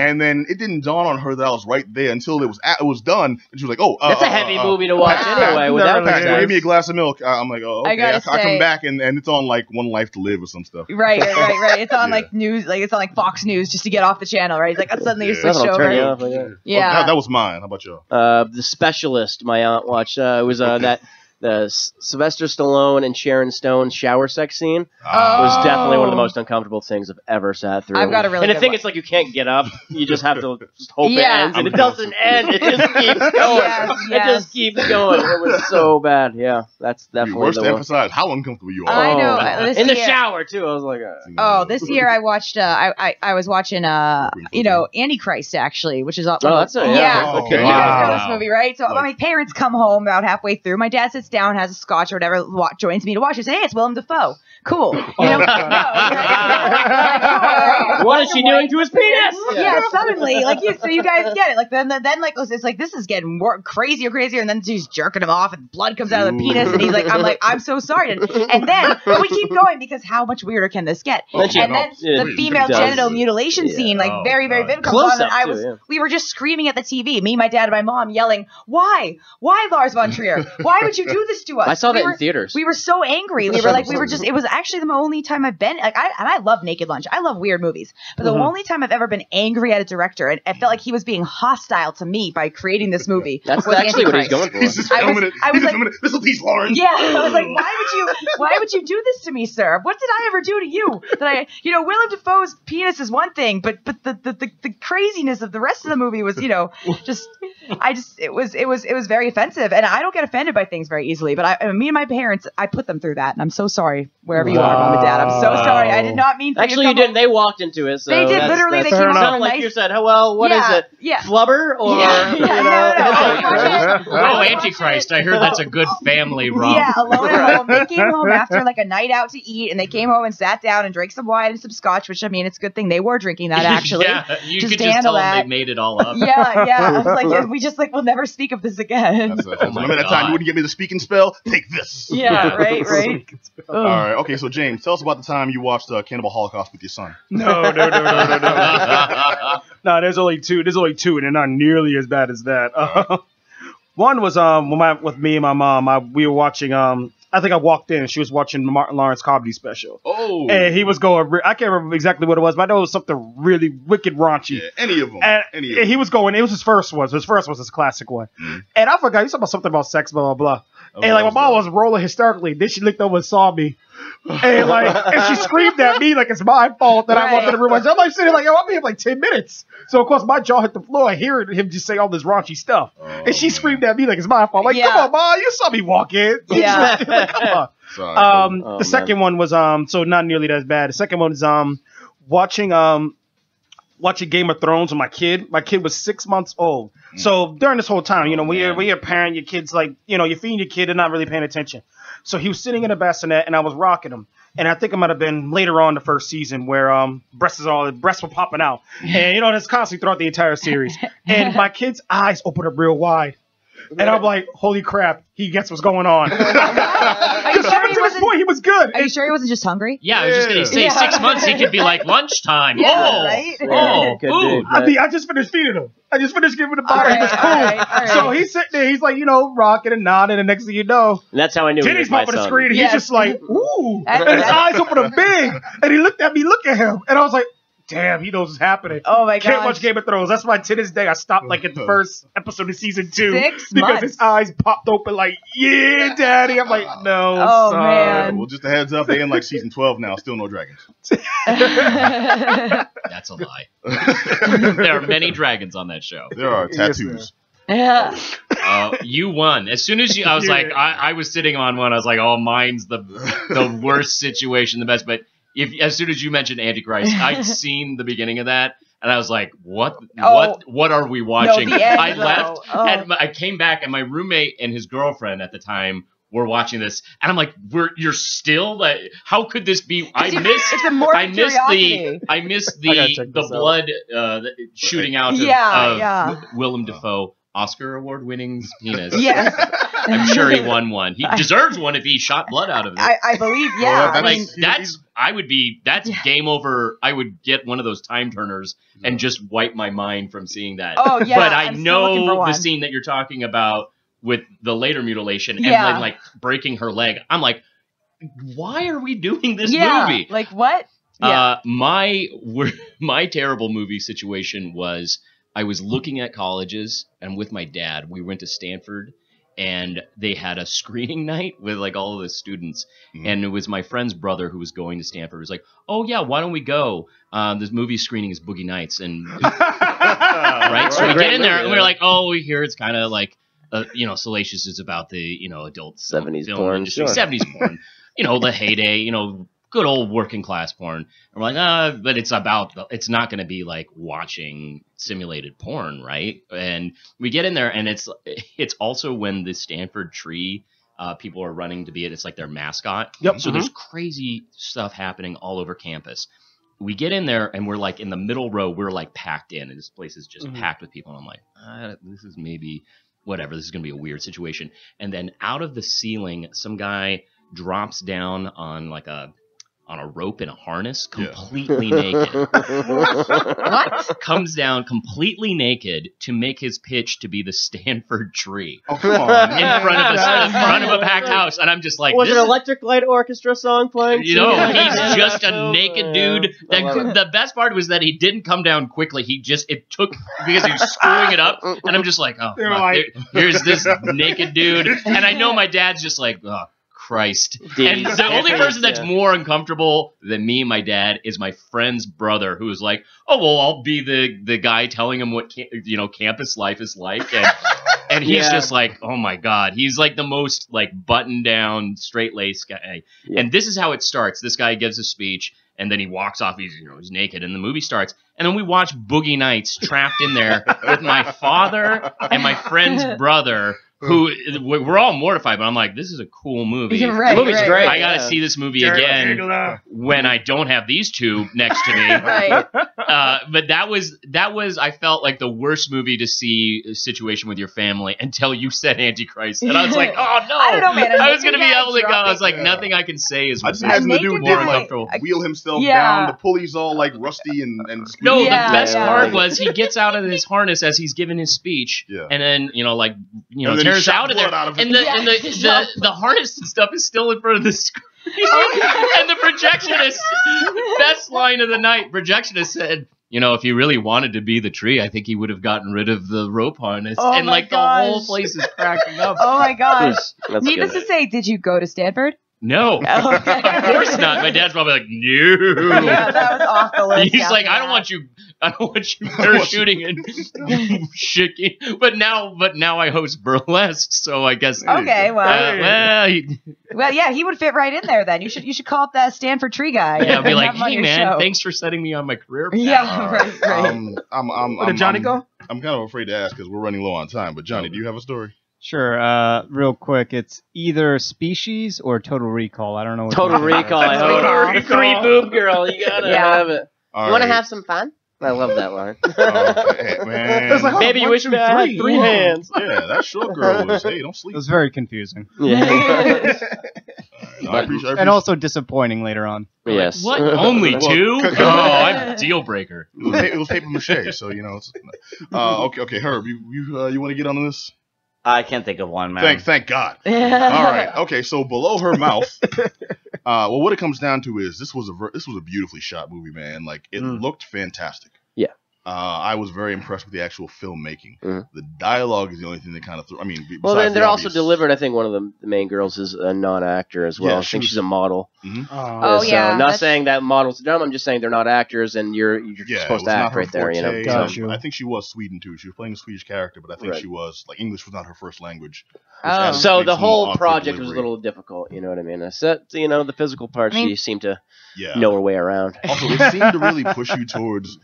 Speaker 2: and then it didn't dawn on her that I was right there until it was done, and she was like, "Oh,
Speaker 1: that's a heavy movie to watch anyway." Without
Speaker 2: give me a glass of milk. I'm like, "Oh, okay." I come back, and it's on like One Life to Live or some stuff.
Speaker 3: Right. It's on like news, like it's on like Fox News just to get off the channel, right? It's like suddenly you're switched over.
Speaker 2: That was mine. How about y'all?
Speaker 1: The Specialist. My aunt watched. It was that. The Sylvester Stallone and Sharon Stone's shower sex scene was definitely one of the most uncomfortable things I've ever sat through.
Speaker 3: I've got a really
Speaker 1: and the thing is, like, you can't get up. You just have to just hope it ends, and it doesn't end. It just keeps going. It just keeps going. It was so bad. Yeah, that's definitely
Speaker 2: worst
Speaker 1: the
Speaker 2: to
Speaker 1: one.
Speaker 2: emphasize how uncomfortable you are.
Speaker 3: I know.
Speaker 1: In the shower too. I was like,
Speaker 3: this year I watched. I was watching. Antichrist actually, which is
Speaker 1: that's
Speaker 3: okay. You guys know this movie, right? So my parents come home about halfway through. My dad sits down, has a scotch or whatever, joins me to watch. He says, "Hey, it's Willem Dafoe. Cool." What
Speaker 1: is she doing to his penis?
Speaker 3: Yeah, suddenly, so you guys get it. Like then it's like this is getting more crazier, and then she's jerking him off, and blood comes out of the penis, and he's like, I'm so sorry, and then we keep going because how much weirder can this get? And then the female genital mutilation scene, like very, very vivid, comes on, and we were just screaming at the TV, me, my dad, and my mom, yelling, "Why, Lars von Trier? Why would you do this to us?"
Speaker 1: I saw that in theaters.
Speaker 3: We were so angry. It was actually the only time I've been like, I love Naked Lunch. I love weird movies, but the only time I've ever been angry at a director, and I felt like he was being hostile to me by creating this movie.
Speaker 1: That's actually what he's going for.
Speaker 2: I was like, "This will teach Lauren."
Speaker 3: Yeah, I was like, why would you do this to me, sir? What did I ever do to you? That Willem Dafoe's penis is one thing, but the craziness of the rest of the movie was, just it was very offensive, and I don't get offended by things very easily. But me and my parents, I put them through that, and I'm so sorry wherever you are, Mom and Dad. I'm so sorry. I did not mean.
Speaker 1: Actually, you didn't. They walked into it. So
Speaker 3: they did literally. They came over
Speaker 1: like you said. Well, what is it?
Speaker 3: Yeah.
Speaker 1: Flubber or
Speaker 5: Oh, Antichrist! I heard that's a good family rom.
Speaker 3: Yeah, Alone at Home. They came home after like a night out to eat, and they came home and sat down and drank some wine and some scotch. Which I mean, it's a good thing they were drinking that actually.
Speaker 5: Yeah, you could just tell them they made it all up.
Speaker 3: Yeah. I was like, we just we'll never speak of this again.
Speaker 2: Remember that time you wouldn't get me the speaking spell? Take this.
Speaker 3: Yeah, right.
Speaker 2: All right, okay. So James, tell us about the time you watched Cannibal Holocaust with your son.
Speaker 4: No. No, there's only two, and they're not nearly as bad as that. One was with me and my mom. We were watching. I think I walked in and she was watching the Martin Lawrence comedy special.
Speaker 2: Oh.
Speaker 4: And he was going. I can't remember exactly what it was, but I know it was something really wicked raunchy.
Speaker 2: Yeah, any of them.
Speaker 4: And he was going. It was his first one. His first was his classic one. And I forgot. He was talking about something about sex, blah blah blah. And like my mom was rolling hysterically. Then she looked over and saw me. And and she screamed at me like it's my fault that I walked in the room. I'm like sitting like, yo, I'll be here like 10 minutes. So of course my jaw hit the floor hearing him just say all this raunchy stuff. And she screamed at me like it's my fault. I'm like, come on, Mom, you saw me walk in.
Speaker 3: Yeah.
Speaker 4: Like, come on. The second one was so not nearly as bad. The second one was watching Game of Thrones with my kid. My kid was 6 months old. So during this whole time, when you're a parent, your kid's like, you're feeding your kid and not really paying attention. So he was sitting in a bassinet and I was rocking him. And I think it might have been later on the first season where breasts were popping out. And that's constantly throughout the entire series. And my kid's eyes opened up real wide. And I'm like, holy crap, he gets what's going on. Because up to this point, he was good.
Speaker 3: Are you sure he wasn't just hungry?
Speaker 5: Yeah, I was just going to say 6 months, he could be like lunchtime.
Speaker 3: Right?
Speaker 5: Food.
Speaker 4: I mean, I just finished feeding him. I just finished giving him the bottle. He was cool.
Speaker 3: All right.
Speaker 4: So he's sitting there, he's like, rocking and nodding, and next thing you know,
Speaker 1: and that's how I knew
Speaker 4: Titty's popping the screen, and he's just like, ooh.
Speaker 3: And
Speaker 4: his eyes opened up big, and he looked at me, look at him, and I was like, damn, he knows what's happening.
Speaker 3: Oh my god!
Speaker 4: Can't watch Game of Thrones. That's why to this day I stopped like at the first episode of season 2
Speaker 3: 6
Speaker 4: because
Speaker 3: months.
Speaker 4: his eyes popped open like, yeah, daddy. I'm like, no.
Speaker 3: Oh
Speaker 4: son.
Speaker 3: man.
Speaker 2: Well, just a heads up, they in like season 12 now. Still no dragons.
Speaker 5: That's a lie. There are many dragons on that show.
Speaker 2: There are tattoos.
Speaker 3: Yeah.
Speaker 5: You won. As soon as I was like, I was sitting on one. I was like, oh, mine's the worst situation, the best. But as soon as you mentioned Antichrist, I'd seen the beginning of that, and I was like, what are we watching?
Speaker 3: No, the end,
Speaker 5: I left,
Speaker 3: though.
Speaker 5: and I came back, and my roommate and his girlfriend at the time were watching this, and I'm like, you're still like, how could this be? I missed the blood shooting out of Willem Dafoe. Oscar award-winning penis.
Speaker 3: Yes.
Speaker 5: I'm sure he won one. He deserves one if he shot blood out of it.
Speaker 3: I believe, yeah.
Speaker 5: That's game over. I would get one of those time turners and just wipe my mind from seeing that.
Speaker 3: Oh, yeah.
Speaker 5: But I know the scene that you're talking about with the later mutilation and then like breaking her leg. I'm like, why are we doing this movie?
Speaker 3: Like what? Yeah.
Speaker 5: My terrible movie situation was I was looking at colleges, and with my dad, we went to Stanford, and they had a screening night with like all of the students, and it was my friend's brother who was going to Stanford. He was like, "Oh yeah, why don't we go? This movie screening is Boogie Nights," and right. So we get in there, and we're like, "Oh, we hear it's kind of like, Salacious is about the adult
Speaker 1: 70s
Speaker 5: film
Speaker 1: porn,
Speaker 5: industry,
Speaker 1: sure.
Speaker 5: 70s porn, the heyday, good old working class porn." And we're like, but it's not going to be like watching simulated porn, right? And we get in there, and it's also when the Stanford tree people are running to be it. It's like their mascot.
Speaker 4: Yep.
Speaker 5: So there's crazy stuff happening all over campus. We get in there, and we're like in the middle row. We're like packed in, and this place is just packed with people. And I'm like, this is maybe whatever. This is going to be a weird situation. And then out of the ceiling, some guy drops down on like a rope in a harness, completely naked.
Speaker 3: What?
Speaker 5: Comes down completely naked to make his pitch to be the Stanford tree.
Speaker 2: Oh, come on.
Speaker 5: In front of a packed house. And I'm just like,
Speaker 1: was it an Electric Light Orchestra song playing?
Speaker 5: He's just a naked dude. The best part was that he didn't come down quickly. It took, because he was screwing it up. And I'm just like, oh, fuck, here's this naked dude. And I know my dad's just like, oh, Christ.
Speaker 1: Dude,
Speaker 5: And the only person that's more uncomfortable than me and my dad is my friend's brother, who is like, oh, well, I'll be the guy telling him what, campus life is like. And he's just like, oh my God. He's like the most like buttoned down, straight-laced guy. Yeah. And this is how it starts. This guy gives a speech, and then he walks off. He's naked, and the movie starts. And then we watch Boogie Nights trapped in there with my father and my friend's brother, who we're all mortified, but I'm like, this is a cool movie.
Speaker 3: Right,
Speaker 1: the movie's great.
Speaker 5: I gotta see this movie again when I don't have these two next to me.
Speaker 3: Right.
Speaker 5: But that was I felt like the worst movie to see a situation with your family until you said Antichrist, and I was like, oh no,
Speaker 3: I don't know, man.
Speaker 5: I was gonna be able to go. I was like, nothing I can say is.
Speaker 2: I just imagine the dude
Speaker 5: more uncomfortable.
Speaker 2: Wheel himself down. The pulley's all like rusty and.
Speaker 5: No, the best part was he gets out of his harness as he's giving his speech, and then tears out of there, and the harness and stuff is still in front of the screen. And the projectionist, best line of the night, projectionist said, if he really wanted to be the tree, I think he would have gotten rid of the rope harness.
Speaker 3: Oh
Speaker 5: and like the whole place is cracking up.
Speaker 3: Oh my gosh. Needless to say, did you go to Stanford?
Speaker 5: No,
Speaker 3: of
Speaker 5: course not. My dad's probably like, no.
Speaker 3: Yeah, that was off the list.
Speaker 5: He's like, I don't want you parachuting and shaking. But now I host burlesque, so I guess.
Speaker 3: Okay, well, yeah, he would fit right in there. Then you should call up that Stanford tree guy.
Speaker 5: Yeah, I'll be like, hey man, thanks for setting me on my career path.
Speaker 3: Yeah, right.
Speaker 4: Where did Johnny go?
Speaker 2: I'm kind of afraid to ask because we're running low on time. But Johnny, do you have a story?
Speaker 6: Sure. Real quick, it's either Species or Total Recall. I don't know.
Speaker 1: Total Recall. Total Recall. Free boob girl. You gotta have it. You want to have some fun? I love that line.
Speaker 2: Okay, man.
Speaker 4: Like,
Speaker 1: maybe you wish I had 3 hands.
Speaker 2: Yeah, that short girl was, hey, don't sleep.
Speaker 6: It was very confusing.
Speaker 1: Yeah.
Speaker 2: I appreciate
Speaker 6: and also disappointing later on.
Speaker 1: Yes.
Speaker 5: What? Only 2? Oh, I'm a deal breaker.
Speaker 2: It was paper mache, so It's, okay, Herb, you want to get on this?
Speaker 7: I can't think of one, man.
Speaker 2: Thank God. All right. Okay. So below her mouth, what it comes down to is this was a beautifully shot movie, man. Like it looked fantastic.
Speaker 1: Yeah.
Speaker 2: I was very impressed with the actual filmmaking. The dialogue is the only thing that kind of threw. I mean,
Speaker 1: well, then they're also delivered. I think one of the main girls is a non-actor as well.
Speaker 2: Yeah,
Speaker 1: I think she's a model.
Speaker 3: Oh yeah.
Speaker 1: So not saying that models are dumb. I'm just saying they're not actors, and you're supposed to act right there.
Speaker 2: I think she was Sweden too. She was playing a Swedish character, but I think she was like English was not her first language.
Speaker 1: So the whole project was a little difficult. You know what I mean? Except the physical part, she seemed to know her way around.
Speaker 2: Also, they seemed to really push you towards.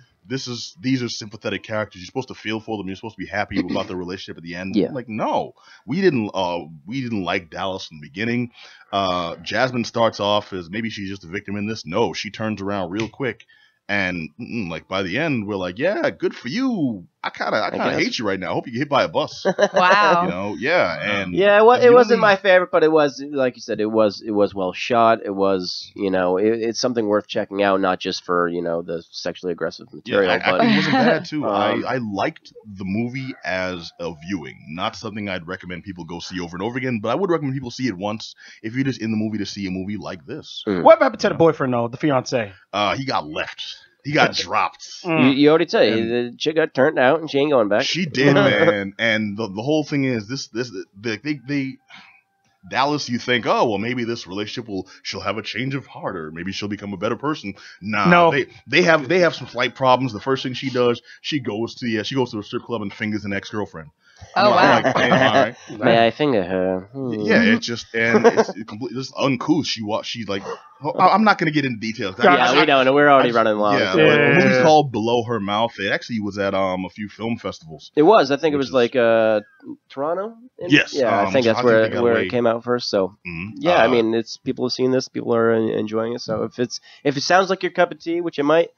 Speaker 2: These are sympathetic characters. You're supposed to feel for them. You're supposed to be happy about their relationship at the end.
Speaker 1: Yeah.
Speaker 2: Like, no, we didn't like Dallas in the beginning. Jasmine starts off as maybe she's just a victim in this. No, she turns around real quick. And like by the end, we're like, yeah, good for you. I kind of hate you right now. I hope you get hit by a bus.
Speaker 3: Wow.
Speaker 2: And
Speaker 1: it wasn't my favorite, but it was, like you said, it was well shot. It was, it's something worth checking out, not just for the sexually aggressive material. But
Speaker 2: it wasn't bad too. I liked the movie as a viewing, not something I'd recommend people go see over and over again. But I would recommend people see it once if you're just in the movie to see a movie like this.
Speaker 4: What happened to the boyfriend though, the fiance?
Speaker 2: He got left. He got dropped.
Speaker 1: You already tell you the chick got turned out and she ain't going back.
Speaker 2: She did, man. And the whole thing is they Dallas, you think, oh well, maybe this relationship she'll have a change of heart, or maybe she'll become a better person. Nah, no. They have some slight problems. The first thing she does, she goes to a strip club and fingers an ex-girlfriend.
Speaker 3: Oh wow!
Speaker 2: Like, damn, all right.
Speaker 1: May I finger her?
Speaker 2: Yeah, it's completely just uncouth. She's like, I'm not gonna get into details.
Speaker 1: Yeah, we don't. We're already running long.
Speaker 2: Yeah, but the movie's called Below Her Mouth. It actually was at a few film festivals.
Speaker 1: It was. I think it was like Toronto.
Speaker 2: Yes.
Speaker 1: Yeah, I think that's where it came out first. So I mean, it's people have seen this. People are enjoying it. So if it sounds like your cup of tea, which it might,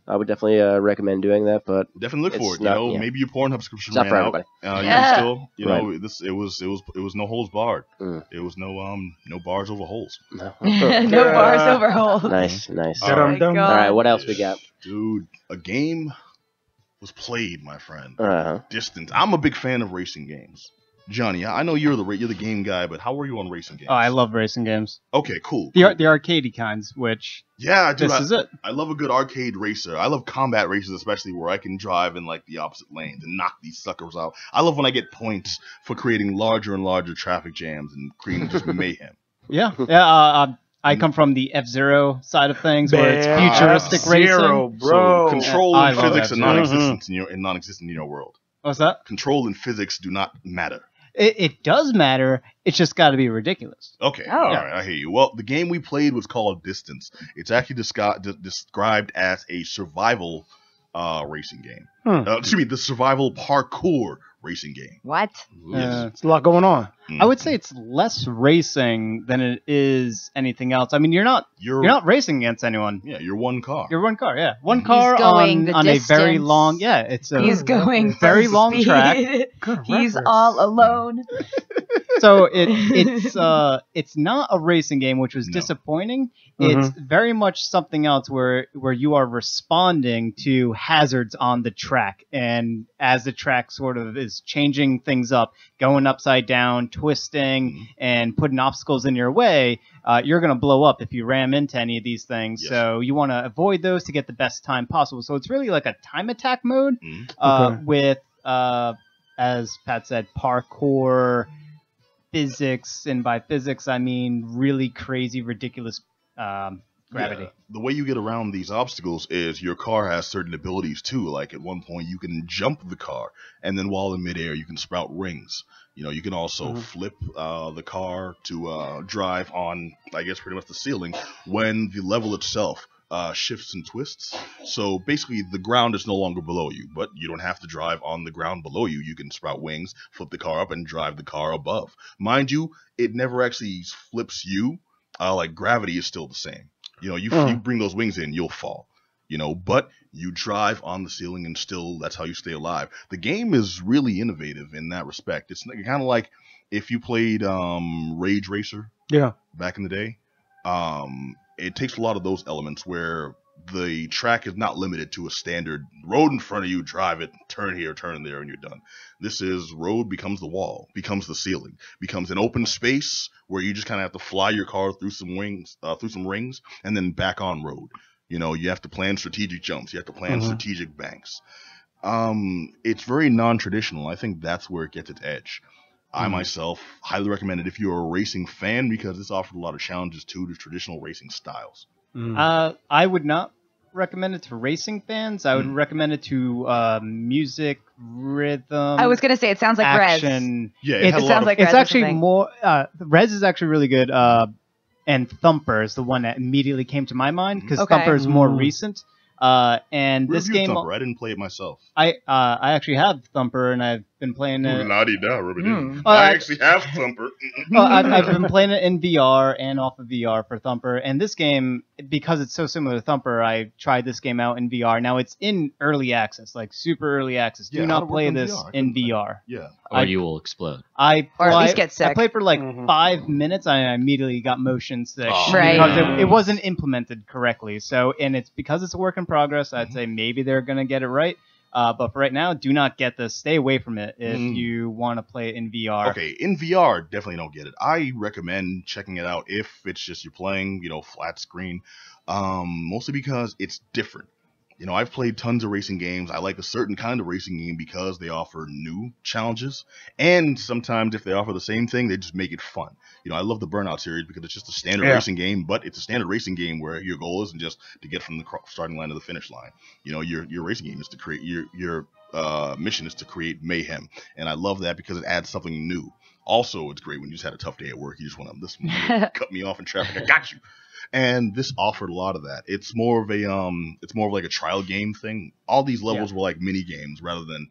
Speaker 1: I would definitely recommend doing that. But
Speaker 2: definitely look for it. Maybe your Pornhub subscription ran out.
Speaker 1: Yeah.
Speaker 2: It was no holds barred. It was no bars over holes.
Speaker 3: No bars over holes.
Speaker 1: Nice.
Speaker 2: All right.
Speaker 1: All right, what else we got?
Speaker 2: Dude, a game was played, my friend. Distance. I'm a big fan of racing games. Johnny, I know you're the game guy, but how are you on racing games?
Speaker 6: Oh, I love racing games.
Speaker 2: Okay, cool.
Speaker 6: The arcadey kinds, which this is it.
Speaker 2: I love a good arcade racer. I love combat races, especially where I can drive in like the opposite lanes and knock these suckers out. I love when I get points for creating larger and larger traffic jams and creating just mayhem.
Speaker 6: Yeah. I come from the F-Zero side of things, where it's futuristic
Speaker 4: F-Zero,
Speaker 6: racing.
Speaker 4: bro.
Speaker 2: So control
Speaker 6: I
Speaker 2: and
Speaker 6: love
Speaker 2: physics are
Speaker 6: F-Zero.
Speaker 2: non-existent in your world.
Speaker 6: What's that?
Speaker 2: Control and physics do not matter.
Speaker 6: It does matter. It's just got to be ridiculous.
Speaker 2: Okay,
Speaker 3: Oh.
Speaker 2: all right, I hear you. Well, the game we played was called Distance. It's actually described as a survival racing game. Excuse me, the survival parkour racing game.
Speaker 3: What?
Speaker 4: It's a lot going on.
Speaker 6: I would say it's less racing than it is anything else. I mean, you're not racing against anyone.
Speaker 2: Yeah, you're one car.
Speaker 6: You're one car, yeah. One car
Speaker 3: going
Speaker 6: on
Speaker 3: the
Speaker 6: a very
Speaker 3: distance.
Speaker 6: long, yeah. It's a
Speaker 3: He's going
Speaker 6: very
Speaker 3: full
Speaker 6: long
Speaker 3: speed.
Speaker 6: track.
Speaker 3: He's all alone.
Speaker 6: So it's not a racing game, which was disappointing. It's very much something else where you are responding to hazards on the track, and as the track sort of is changing things up, going upside down, twisting, and putting obstacles in your way, you're going to blow up if you ram into any of these things.
Speaker 2: Yes.
Speaker 6: So you want to avoid those to get the best time possible. So it's really like a time attack mode with, as Pat said, parkour, physics, and by physics I mean really crazy, ridiculous gravity.
Speaker 2: Yeah. The way you get around these obstacles is your car has certain abilities too. Like at one point you can jump the car, and then while in midair you can sprout rings. You know, you can also flip the car to drive on, I guess, pretty much the ceiling when the level itself shifts and twists. So basically the ground is no longer below you, but you don't have to drive on the ground below you. You can sprout wings, flip the car up, and drive the car above. Mind you, it never actually flips you. Like gravity is still the same. You know, you bring those wings in, you'll fall. You know, but you drive on the ceiling, and still that's how you stay alive. The game is really innovative in that respect. It's kind of like if you played Rage Racer back in the day. It takes a lot of those elements where the track is not limited to a standard road in front of you, drive it, turn here, turn there, and you're done. This is road becomes the wall, becomes the ceiling, becomes an open space where you just kind of have to fly your car through some rings, and then back on road. You know, you have to plan strategic jumps. You have to plan strategic banks. It's very non-traditional. I think that's where it gets its edge. I myself highly recommend it if you're a racing fan, because this offered a lot of challenges to the traditional racing styles.
Speaker 6: I would not recommend it to racing fans. I would recommend it to music, rhythm.
Speaker 3: I was gonna say it sounds like
Speaker 6: action.
Speaker 3: Rez.
Speaker 2: Yeah,
Speaker 3: It sounds like Rez.
Speaker 6: It's actually more. Rez is actually really good. And Thumper is the one that immediately came to my mind because Thumper is more recent. And this game,
Speaker 2: Thumper. I didn't play it myself.
Speaker 6: I actually have Thumper, and I've been playing it.
Speaker 2: I actually have Thumper.
Speaker 6: I've been playing it in VR and off of VR for Thumper. And this game, because it's so similar to Thumper, I tried this game out in VR. Now it's in early access, like super early access. Do not play this in VR.
Speaker 2: Yeah.
Speaker 5: Or you will explode.
Speaker 3: Or at least get sick.
Speaker 6: I played for like 5 minutes, and I immediately got motion sick.
Speaker 3: Right.
Speaker 6: Because it wasn't implemented correctly. So, and it's because it's a work in progress, I'd say maybe they're going to get it right. But for right now, do not get this. Stay away from it if you want to play it in VR.
Speaker 2: Okay, in VR, definitely don't get it. I recommend checking it out if it's just you're playing, flat screen, mostly because it's different. I've played tons of racing games. I like a certain kind of racing game because they offer new challenges, and sometimes if they offer the same thing, they just make it fun. I love the Burnout series because it's just a standard racing game, but it's a standard racing game where your goal isn't just to get from the starting line to the finish line. Your racing game is to create your mission is to create mayhem, and I love that because it adds something new. Also, it's great when you just had a tough day at work. You just want to cut me off in traffic. I got you. And this offered a lot of that. It's more of like a trial game thing. All these levels were like mini games rather than,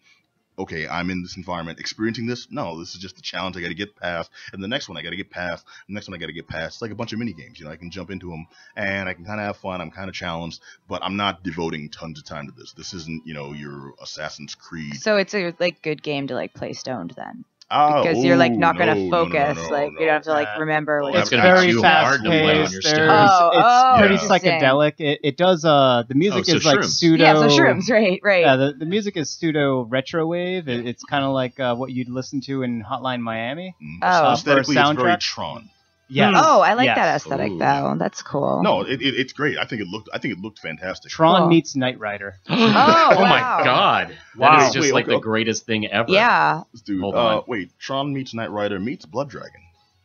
Speaker 2: okay, I'm in this environment experiencing this. No, this is just a challenge I got to get past, and the next one I got to get past, the next one I got to get past. It's like a bunch of mini games. I can jump into them and I can kind of have fun. I'm kind of challenged, but I'm not devoting tons of time to this. This isn't, your Assassin's Creed.
Speaker 3: So it's a good game to play stoned then. Because you're not gonna focus, you don't have to remember.
Speaker 6: It's very fast paced. It's pretty psychedelic. It does. The music is like pseudo.
Speaker 3: Yeah, so shrooms, right.
Speaker 6: Yeah, the music is pseudo retro wave. It's kind of like what you'd listen to in Hotline Miami.
Speaker 2: Aesthetically, it's very Tron.
Speaker 6: Yes.
Speaker 3: Oh, I like that aesthetic though. That's cool.
Speaker 2: No, it's great. I think it looked fantastic.
Speaker 6: Tron meets Knight Rider.
Speaker 5: Oh my God! That is just the greatest thing ever.
Speaker 3: Yeah.
Speaker 2: Dude, wait, Tron meets Knight Rider meets Blood Dragon.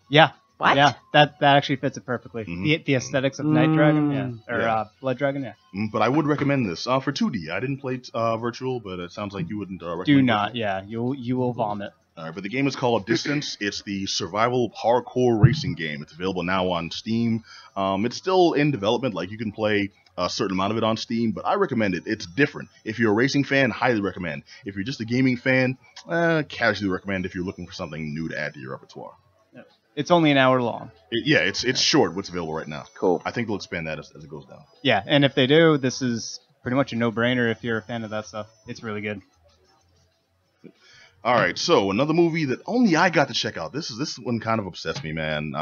Speaker 6: Yeah.
Speaker 3: What?
Speaker 6: Yeah, that actually fits it perfectly.
Speaker 2: Mhm.
Speaker 6: The aesthetics of Night Dragon, or Blood Dragon,
Speaker 2: But I would recommend this for 2D. I didn't play virtual, but it sounds like you wouldn't recommend.
Speaker 6: Do not,
Speaker 2: virtual.
Speaker 6: you will vomit.
Speaker 2: All right, but the game is called Distance. It's the survival parkour racing game. It's available now on Steam. It's still in development. Like, you can play a certain amount of it on Steam, but I recommend it. It's different. If you're a racing fan, highly recommend. If you're just a gaming fan, casually recommend if you're looking for something new to add to your repertoire.
Speaker 6: It's only an hour long.
Speaker 2: It's short. What's available right now.
Speaker 1: Cool.
Speaker 2: I think they'll expand that as it goes down.
Speaker 6: Yeah, and if they do, this is pretty much a no-brainer if you're a fan of that stuff. It's really good.
Speaker 2: All right, so another movie that only I got to check out. This one kind of upsets me, man.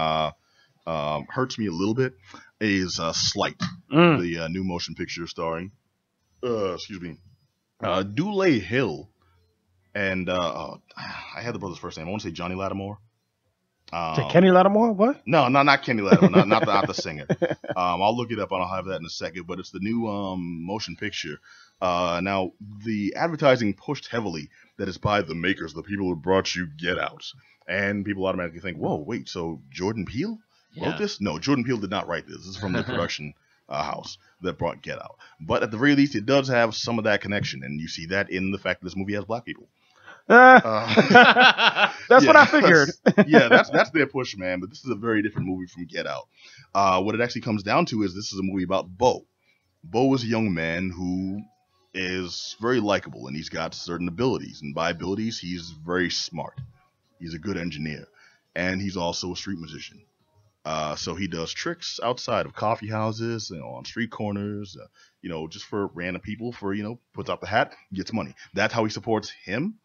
Speaker 2: Hurts me a little bit. Is Sleight, the new motion picture starring, Dule Hill, and I had the brother's first name. I want to say Johnny Lattimore.
Speaker 4: Kenny Lattimore? What?
Speaker 2: No, not Kenny Lattimore, not the singer. I'll look it up and I'll have that in a second. But it's the new motion picture. Now the advertising pushed heavily that it's by the makers, the people who brought you Get Out, and people automatically think, "Whoa, wait, so Jordan Peele wrote this?" No, Jordan Peele did not write this. This is from the production house that brought Get Out. But at the very least, it does have some of that connection, and you see that in the fact that this movie has black people.
Speaker 4: That's what I figured.
Speaker 2: Yeah, that's their push, man. But this is a very different movie from Get Out. What it actually comes down to is this is a movie about Bo. Bo is a young man who is very likable, and he's got certain abilities. And by abilities, he's very smart. He's a good engineer, and he's also a street musician. So he does tricks outside of coffee houses, on street corners, just for random people. Puts out the hat, gets money. That's how he supports him.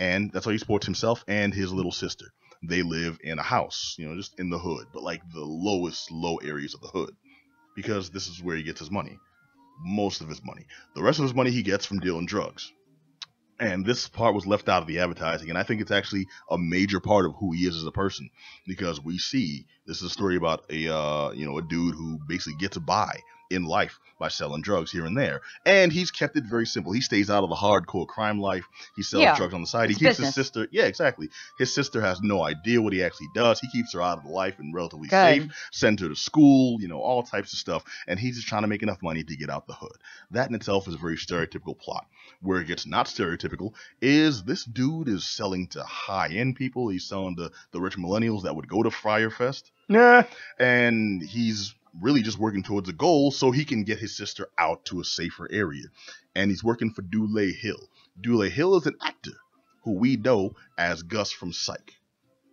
Speaker 2: And that's how he supports himself and his little sister. They live in a house, just in the hood, but like the lowest low areas of the hood, because this is where he gets his money, most of his money. The rest of his money he gets from dealing drugs. And this part was left out of the advertising, and I think it's actually a major part of who he is as a person, because we see this is a story about a dude who basically gets by in life by selling drugs here and there, and he's kept it very simple. He stays out of the hardcore crime life. He sells drugs on the side. He keeps his sister. Yeah, exactly. His sister has no idea what he actually does. He keeps her out of the life and relatively safe. Sends her to school. All types of stuff, and he's just trying to make enough money to get out the hood. That in itself is a very stereotypical plot. Where it gets not stereotypical is this dude is selling to high-end people. He's selling to the rich millennials that would go to Fyre Fest.
Speaker 4: Yeah.
Speaker 2: And he's really just working towards a goal so he can get his sister out to a safer area. And he's working for Dule Hill. Dule Hill is an actor who we know as Gus from Psych.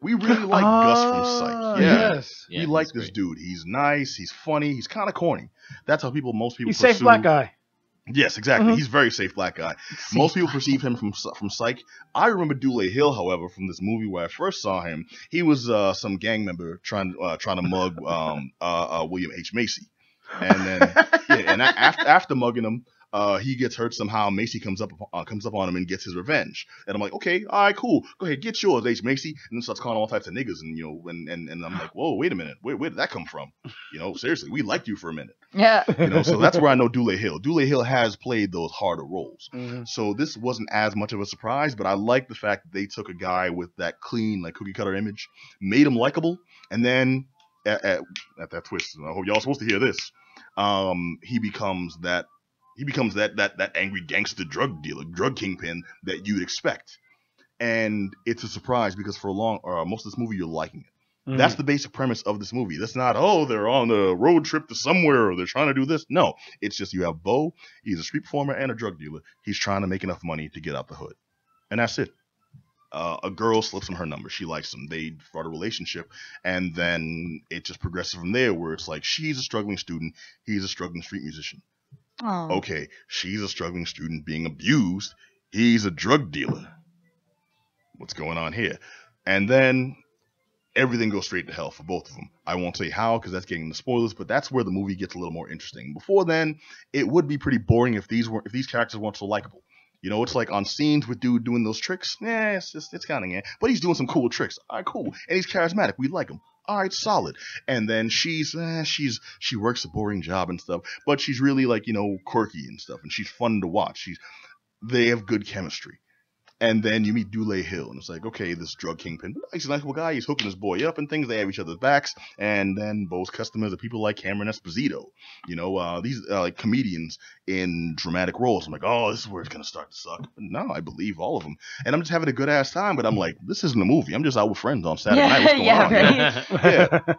Speaker 2: We really like Gus from Psych. Yeah.
Speaker 4: Yes.
Speaker 2: We like this dude. He's nice. He's funny. He's kind of corny. That's how most people
Speaker 4: He's
Speaker 2: pursue.
Speaker 4: safe black guy.
Speaker 2: Yes, exactly. He's very safe black guy. Most people perceive him from Psych. I remember Dule Hill, however, from this movie where I first saw him. He was some gang member trying to mug William H. Macy, and then after mugging him, he gets hurt somehow. Macy comes up on him and gets his revenge. And I'm like, okay, all right, cool. Go ahead, get yours, H. Macy. And then starts calling all types of niggas, and I'm like, whoa, wait a minute, where did that come from? Seriously, we liked you for a minute.
Speaker 3: Yeah.
Speaker 2: So that's where I know Dule Hill. Dule Hill has played those harder roles. So this wasn't as much of a surprise, but I like the fact that they took a guy with that clean, like cookie cutter image, made him likable, and then at that twist, I hope y'all supposed to hear this. He becomes that angry gangster drug dealer, drug kingpin that you'd expect. And it's a surprise because for most of this movie, you're liking it. That's the basic premise of this movie. That's not, they're on a road trip to somewhere or they're trying to do this. No, it's just you have Bo. He's a street performer and a drug dealer. He's trying to make enough money to get out the hood. And that's it. A girl slips him her number. She likes him. They start a relationship. And then it just progresses from there where it's like she's a struggling student. He's a struggling street musician.
Speaker 3: Oh.
Speaker 2: Okay, she's a struggling student being abused. He's a drug dealer. What's going on here? And then everything goes straight to hell for both of them. I won't say how because that's getting the spoilers, but that's where the movie gets a little more interesting. Before then, it would be pretty boring if these characters weren't so likable. It's like on scenes with dude doing those tricks. It's kind of but he's doing some cool tricks. All right, cool, and he's charismatic. We like him. All right, solid. And then she works a boring job and stuff, but she's really like quirky and stuff, and she's fun to watch. They have good chemistry. And then you meet Dule Hill, and it's like, okay, this drug kingpin, he's a nice guy. He's hooking his boy up and things. They have each other's backs. And then Bo's customers are people like Cameron Esposito, these like comedians in dramatic roles. I'm like, oh, this is where it's gonna start to suck. But no, I believe all of them, and I'm just having a good ass time. But I'm like, this isn't a movie. I'm just out with friends on Saturday night. What's going on?
Speaker 3: Right.
Speaker 2: Yeah.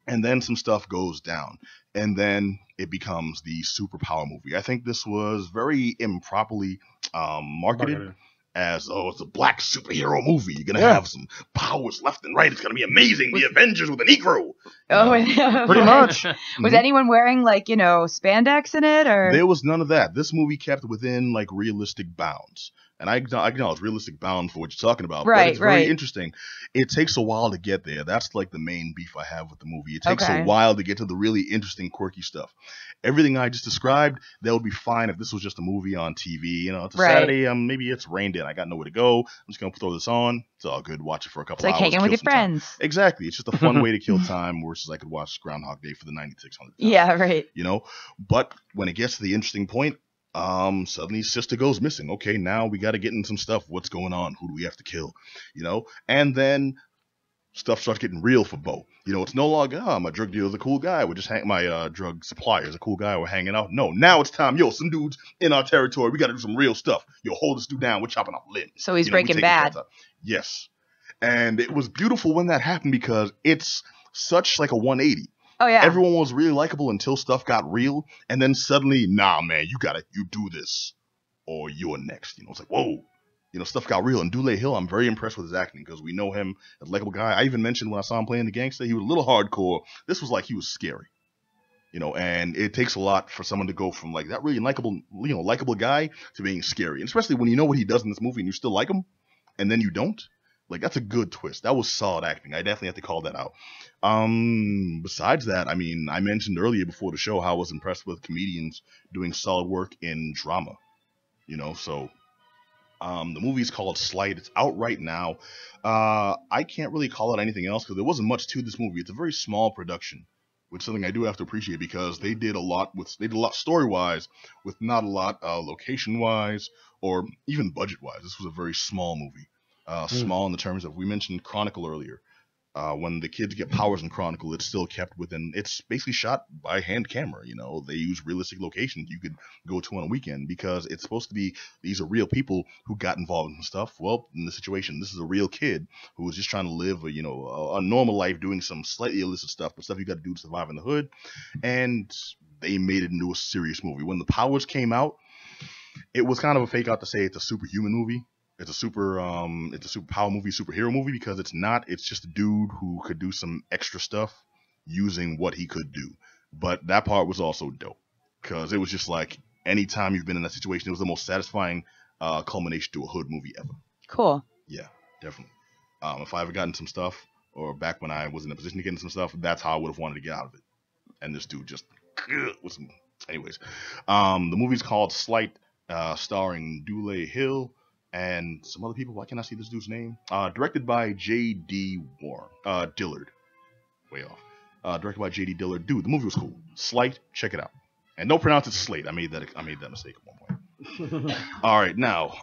Speaker 2: And then some stuff goes down, and then it becomes the superpower movie. I think this was very improperly marketed. As, it's a black superhero movie. You're going to have some powers left and right. It's going to be amazing. The Avengers with a Negro.
Speaker 4: Pretty much.
Speaker 3: Was anyone wearing, spandex in it? Or
Speaker 2: There was none of that. This movie kept within, realistic bounds. And I acknowledge realistic bounds for what you're talking about.
Speaker 3: Right,
Speaker 2: but it's very interesting. It takes a while to get there. That's, the main beef I have with the movie. It takes a while to get to the really interesting, quirky stuff. Everything I just described, that would be fine if this was just a movie on TV. It's a Saturday. Maybe it's rained in. I got nowhere to go. I'm just going to throw this on. It's all good. Watch it for a couple hours.
Speaker 3: It's like hanging with your friends.
Speaker 2: Time. Exactly. It's just a fun way to kill time versus I could watch Groundhog Day for the 9600th time.
Speaker 3: Yeah, right.
Speaker 2: But when it gets to the interesting point, suddenly sister goes missing. Okay, now we got to get into some stuff. What's going on? Who do we have to kill? And then stuff starts getting real for Bo. It's no longer, my drug dealer's a cool guy. We're just my drug supplier's a cool guy. We're hanging out. No, now it's time. Some dudes in our territory. We got to do some real stuff. Hold this dude down. We're chopping off limbs.
Speaker 3: So he's Breaking Bad.
Speaker 2: Yes. And it was beautiful when that happened because it's such like a 180.
Speaker 3: Oh, yeah.
Speaker 2: Everyone was really likable until stuff got real. And then suddenly, nah, man, you do this or you're next. It's like, whoa. Stuff got real. And Dule Hill, I'm very impressed with his acting because we know him as a likable guy. I even mentioned when I saw him playing the gangster, he was a little hardcore. This was like he was scary. And it takes a lot for someone to go from like that really likable guy to being scary. And especially when you know what he does in this movie and you still like him and then you don't. That's a good twist. That was solid acting. I definitely have to call that out. Besides that, I mentioned earlier before the show how I was impressed with comedians doing solid work in drama. The movie is called Sleight. It's out right now. I can't really call it anything else because there wasn't much to this movie. It's a very small production, which is something I do have to appreciate because they did a lot story-wise with not a lot location-wise or even budget-wise. This was a very small movie. Small in the terms of, we mentioned Chronicle earlier. When the kids get powers in Chronicle, it's still kept within, it's basically shot by hand camera. They use realistic locations you could go to on a weekend because it's supposed to be, these are real people who got involved in stuff. Well, in the situation, this is a real kid who was just trying to live a normal life doing some slightly illicit stuff, but stuff you got to do to survive in the hood. And they made it into a serious movie. When the powers came out, it was kind of a fake out to say it's a superhuman movie. It's a superpower movie, superhero movie, because it's not. It's just a dude who could do some extra stuff using what he could do. But that part was also dope because it was just like anytime you've been in that situation, it was the most satisfying culmination to a hood movie ever.
Speaker 3: Cool.
Speaker 2: Yeah, definitely. If I ever gotten some stuff, or back when I was in a position to get into some stuff, that's how I would have wanted to get out of it. And this dude just with some. Anyways, the movie's called Sleight, starring Dule Hill. And some other people. Why can't I see this dude's name? Directed by J.D. Dillard. Way off. Directed by J.D. Dillard. Dude, the movie was cool. Sleight, check it out. And don't pronounce it Slate. I made that mistake at one point. All right, now,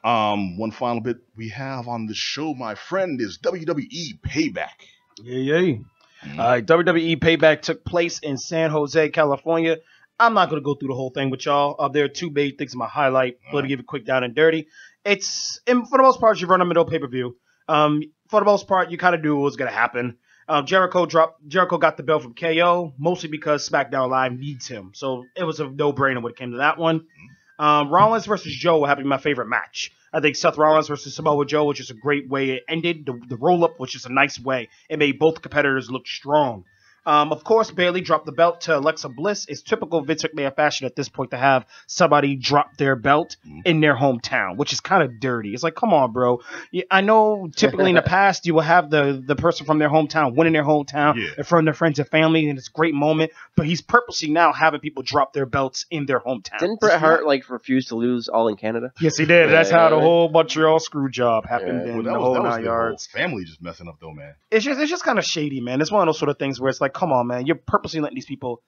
Speaker 2: one final bit we have on the show, my friend, is WWE Payback.
Speaker 4: Yeah. WWE Payback took place in San Jose, California. I'm not going to go through the whole thing with y'all. There are two big things in my highlight. But to give it quick down and dirty. It's, for the most part, you run a middle pay-per-view. For the most part, you kind of knew what was going to happen. Jericho got the belt from KO, mostly because SmackDown Live needs him. So it was a no-brainer when it came to that one. Rollins versus Joe will have to be my favorite match. I think Seth Rollins versus Samoa Joe, which is a great way it ended. The roll-up was just a nice way. It made both competitors look strong. Of course, Bayley dropped the belt to Alexa Bliss. It's typical Vince McMahon fashion at this point to have somebody drop their belt in their hometown, which is kind of dirty. It's like, come on, bro. I know typically in the past you will have the person from their hometown winning their hometown in front of their friends and family, and it's a great moment. But he's purposely now having people drop their belts in their hometown.
Speaker 1: Didn't Bret Hart refuse to lose All in Canada?
Speaker 4: Yes, he did. That's how the whole Montreal screw job happened in the whole 9 yards.
Speaker 2: Family just messing up though, man.
Speaker 4: It's just kind of shady, man. It's one of those sort of things where it's like, come on, man. You're purposely letting these people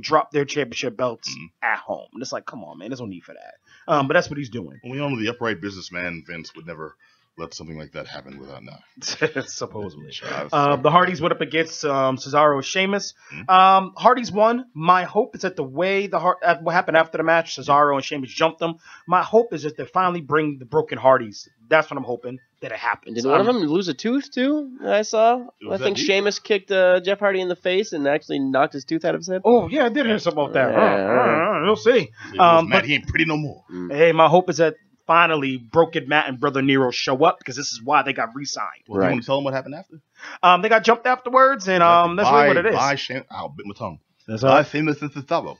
Speaker 4: drop their championship belts at home. And it's like, come on, man. There's no need for that. But that's what he's doing.
Speaker 2: Well, we know the upright businessman Vince would never let something like that happen without knowing.
Speaker 4: Supposedly. The Hardys went up against Cesaro and Sheamus. Hardys won. My hope is that the way what happened after the match, Cesaro and Sheamus jumped them. My hope is that they finally bring the broken Hardys. That's what I'm hoping that it happens.
Speaker 1: Did one of them lose a tooth too? I saw. I think Sheamus kicked Jeff Hardy in the face and actually knocked his tooth out of his head.
Speaker 4: Oh yeah, I did hear something about that. We'll see.
Speaker 2: Matt, he ain't pretty no more.
Speaker 4: Hey, my hope is that finally Broken Matt and Brother Nero show up because this is why they got re-signed.
Speaker 2: Well, you want to tell them what happened after?
Speaker 4: They got jumped afterwards, and that's really what it is.
Speaker 2: I'll bit my tongue.
Speaker 4: That's all.
Speaker 2: Famous Cesaro.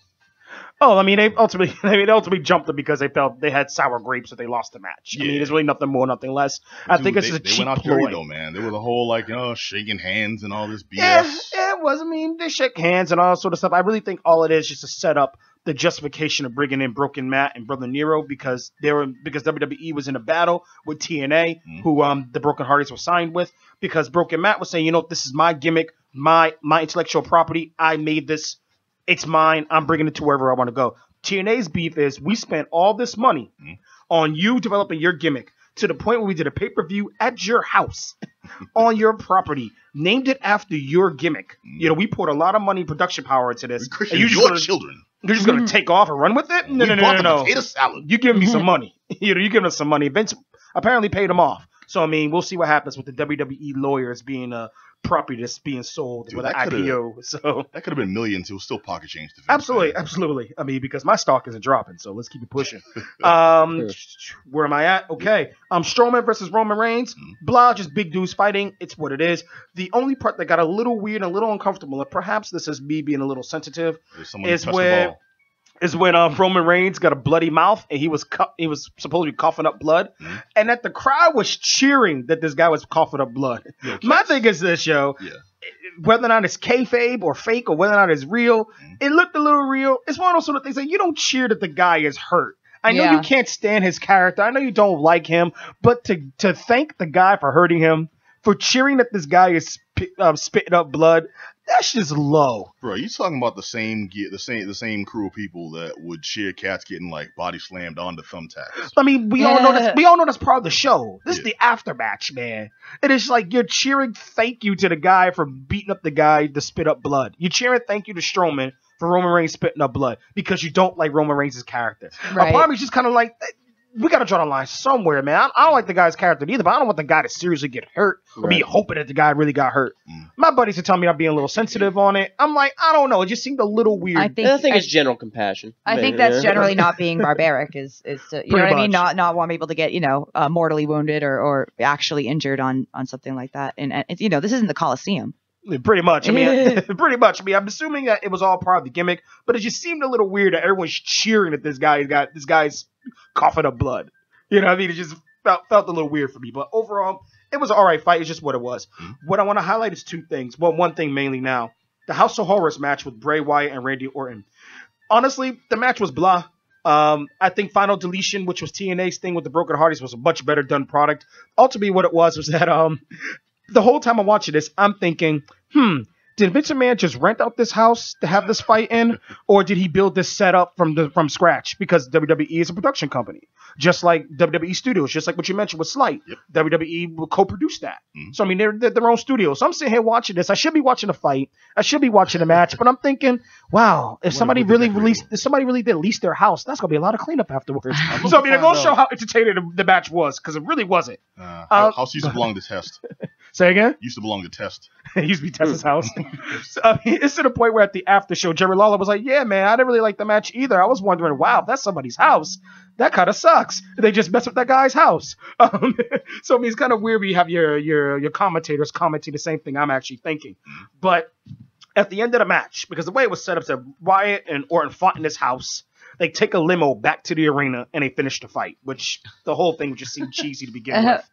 Speaker 4: Oh, I mean, they ultimately jumped them because they felt they had sour grapes that they lost the match. I mean, there's really nothing more, nothing less. I think this is a cheap
Speaker 2: They went out
Speaker 4: ploy.
Speaker 2: dirty, though, man. There was a whole, shaking hands and all this BS.
Speaker 4: Yeah, it was. I mean, they shook hands and all that sort of stuff. I really think all it is just to set up the justification of bringing in Broken Matt and Brother Nero because WWE was in a battle with TNA, who the Broken Hardys were signed with, because Broken Matt was saying, this is my gimmick, my intellectual property. I made this. It's mine. I'm bringing it to wherever I want to go. TNA's beef is we spent all this money on you developing your gimmick to the point where we did a pay-per-view at your house on your property, named it after your gimmick. We poured a lot of money, production power into this.
Speaker 2: And your children.
Speaker 4: You're just going to take off and run with it? No.
Speaker 2: Potato salad.
Speaker 4: You give me some money. You giving us some money. Vince apparently paid them off. So, I mean, we'll see what happens with the WWE lawyers being a property that's being sold with an IPO. So
Speaker 2: that could have been millions. It was still pocket change to Vince.
Speaker 4: Absolutely. I mean, because my stock isn't dropping, so let's keep it pushing. Where am I at? Okay. Strowman versus Roman Reigns. Blah, just big dudes fighting. It's what it is. The only part that got a little weird and a little uncomfortable, and perhaps this is me being a little sensitive, is when Roman Reigns got a bloody mouth and he was supposed to be coughing up blood, and that the crowd was cheering that this guy was coughing up blood. My thing is this, whether or not it's kayfabe or fake or whether or not it's real, it looked a little real. It's one of those sort of things that you don't cheer that the guy is hurt. I know you can't stand his character. I know you don't like him, but to thank the guy for hurting him, for cheering that this guy is spitting up blood, that's just low.
Speaker 2: Bro, you talking about the same crew of people that would cheer cats getting body slammed onto thumbtacks.
Speaker 4: I mean, we all know that's part of the show. This is the aftermatch, man. It is you're cheering thank you to the guy for beating up the guy to spit up blood. You're cheering thank you to Strowman for Roman Reigns spitting up blood because you don't like Roman Reigns' character. Right. Part of me is just kind of we got to draw the line somewhere, man. I don't like the guy's character either, but I don't want the guy to seriously get hurt or be hoping that the guy really got hurt. My buddies are telling me I'm being a little sensitive on it. I'm like, I don't know. It just seemed a little weird.
Speaker 1: I think it's general compassion.
Speaker 3: I think that's generally not being barbaric. Is to, you know what I mean? Not wanting people to get mortally wounded or actually injured on something like that. And it's, this isn't the Coliseum.
Speaker 4: Pretty much. I mean, I'm assuming that it was all part of the gimmick, but it just seemed a little weird that everyone's cheering that this guy's coughing up blood. You know what I mean? It just felt a little weird for me. But overall, it was an all right fight. It's just what it was. What I want to highlight is two things. Well, one thing mainly now. The House of Horrors match with Bray Wyatt and Randy Orton. Honestly, the match was blah. I think Final Deletion, which was TNA's thing with the Broken Hardys, was a much better done product. Ultimately, what it was that the whole time I'm watching this, I'm thinking, did Vince McMahon just rent out this house to have this fight in, or did he build this setup from scratch? Because WWE is a production company, just like WWE Studios, just like what you mentioned with Sleight. WWE will co-produce that. So I mean, they're their own studio. So I'm sitting here watching this. I should be watching a fight. I should be watching a match, but I'm thinking, wow, if somebody really did lease their house, that's gonna be a lot of cleanup afterwards. So I mean, it goes to show how entertaining the match was, because it really wasn't.
Speaker 2: House used to belong to Test.
Speaker 4: Say again?
Speaker 2: Used to belong to Test.
Speaker 4: It used to be Test's house. So, I mean, it's to the point where at the after show, Jerry Lawler was like, yeah, man, I didn't really like the match either. I was wondering, wow, if that's somebody's house, that kind of sucks. They just messed with that guy's house. So, I mean, it's kind of weird when you have your commentators commenting the same thing I'm actually thinking. But at the end of the match, because the way it was set up, said Wyatt and Orton fought in this house. They take a limo back to the arena and they finish the fight, which the whole thing just seemed cheesy to begin with.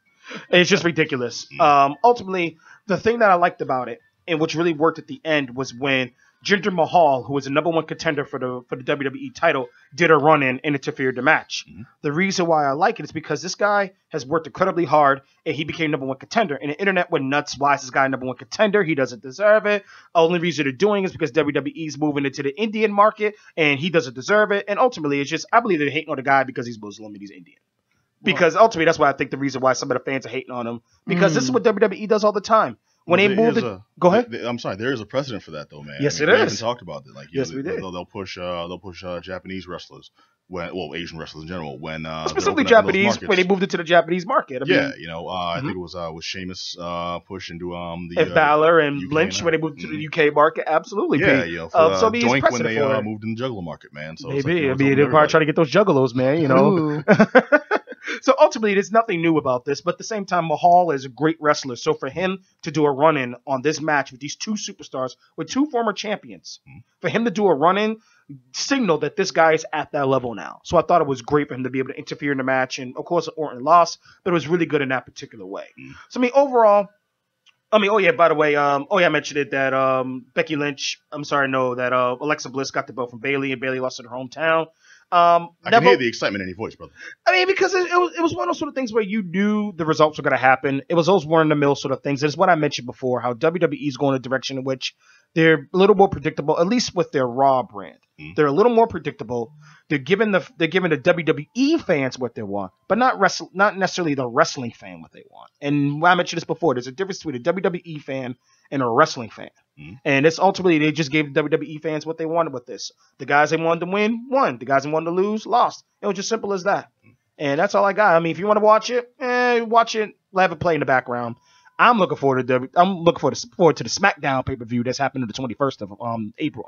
Speaker 4: It's just ridiculous. Ultimately, the thing that I liked about it, and which really worked at the end, was when Jinder Mahal, who was the number one contender for the WWE title, did a run-in and interfered the match. The reason why I like it is because this guy has worked incredibly hard, and he became number one contender. And the internet went nuts. Why is this guy number one contender? He doesn't deserve it. Only reason they're doing it is because WWE's moving into the Indian market, and he doesn't deserve it. And ultimately, it's just, I believe they're hating on the guy because he's Muslim and he's Indian. Because ultimately, that's why I think the reason why some of the fans are hating on him. Because this is what WWE does all the time. When they move it, go ahead.
Speaker 2: I'm sorry, there is a precedent for that though, man.
Speaker 4: Yes,
Speaker 2: it
Speaker 4: is.
Speaker 2: We even talked about it. Like,
Speaker 4: yes, we did.
Speaker 2: They'll push Japanese wrestlers, Asian wrestlers in general, when
Speaker 4: specifically Japanese when they moved into the Japanese market.
Speaker 2: I think it was Sheamus push into
Speaker 4: and Balor and UK Lynch when they moved to the UK market. Absolutely,
Speaker 2: so Doink when they moved in the Juggalo market, man. So
Speaker 4: maybe they're probably trying to get those Juggalos, man. You know. So ultimately, there's nothing new about this, but at the same time, Mahal is a great wrestler. So for him to do a run-in on this match with these two superstars, with two former champions, for him to do a run-in, signal that this guy is at that level now. So I thought it was great for him to be able to interfere in the match. And of course, Orton lost, but it was really good in that particular way. So I mean, overall, by the way, I mentioned it that Alexa Bliss got the belt from Bayley, and Bayley lost in her hometown.
Speaker 2: I can hear the excitement in your voice, brother.
Speaker 4: I mean, because it was one of those sort of things where you knew the results were going to happen. It was those one-in-the-mill sort of things. It's what I mentioned before, how WWE is going a direction in which they're a little more predictable, at least with their Raw brand. They're a little more predictable. They're giving the WWE fans what they want, but not necessarily the wrestling fan what they want. And I mentioned this before. There's a difference between a WWE fan and a wrestling fan. And it's ultimately they just gave WWE fans what they wanted with this. The guys they wanted to win won. The guys they wanted to lose lost. It was just simple as that. And that's all I got. I mean, if you want to watch it, watch it. Have it play in the background. I'm looking forward to the SmackDown pay-per-view that's happening the 21st of April.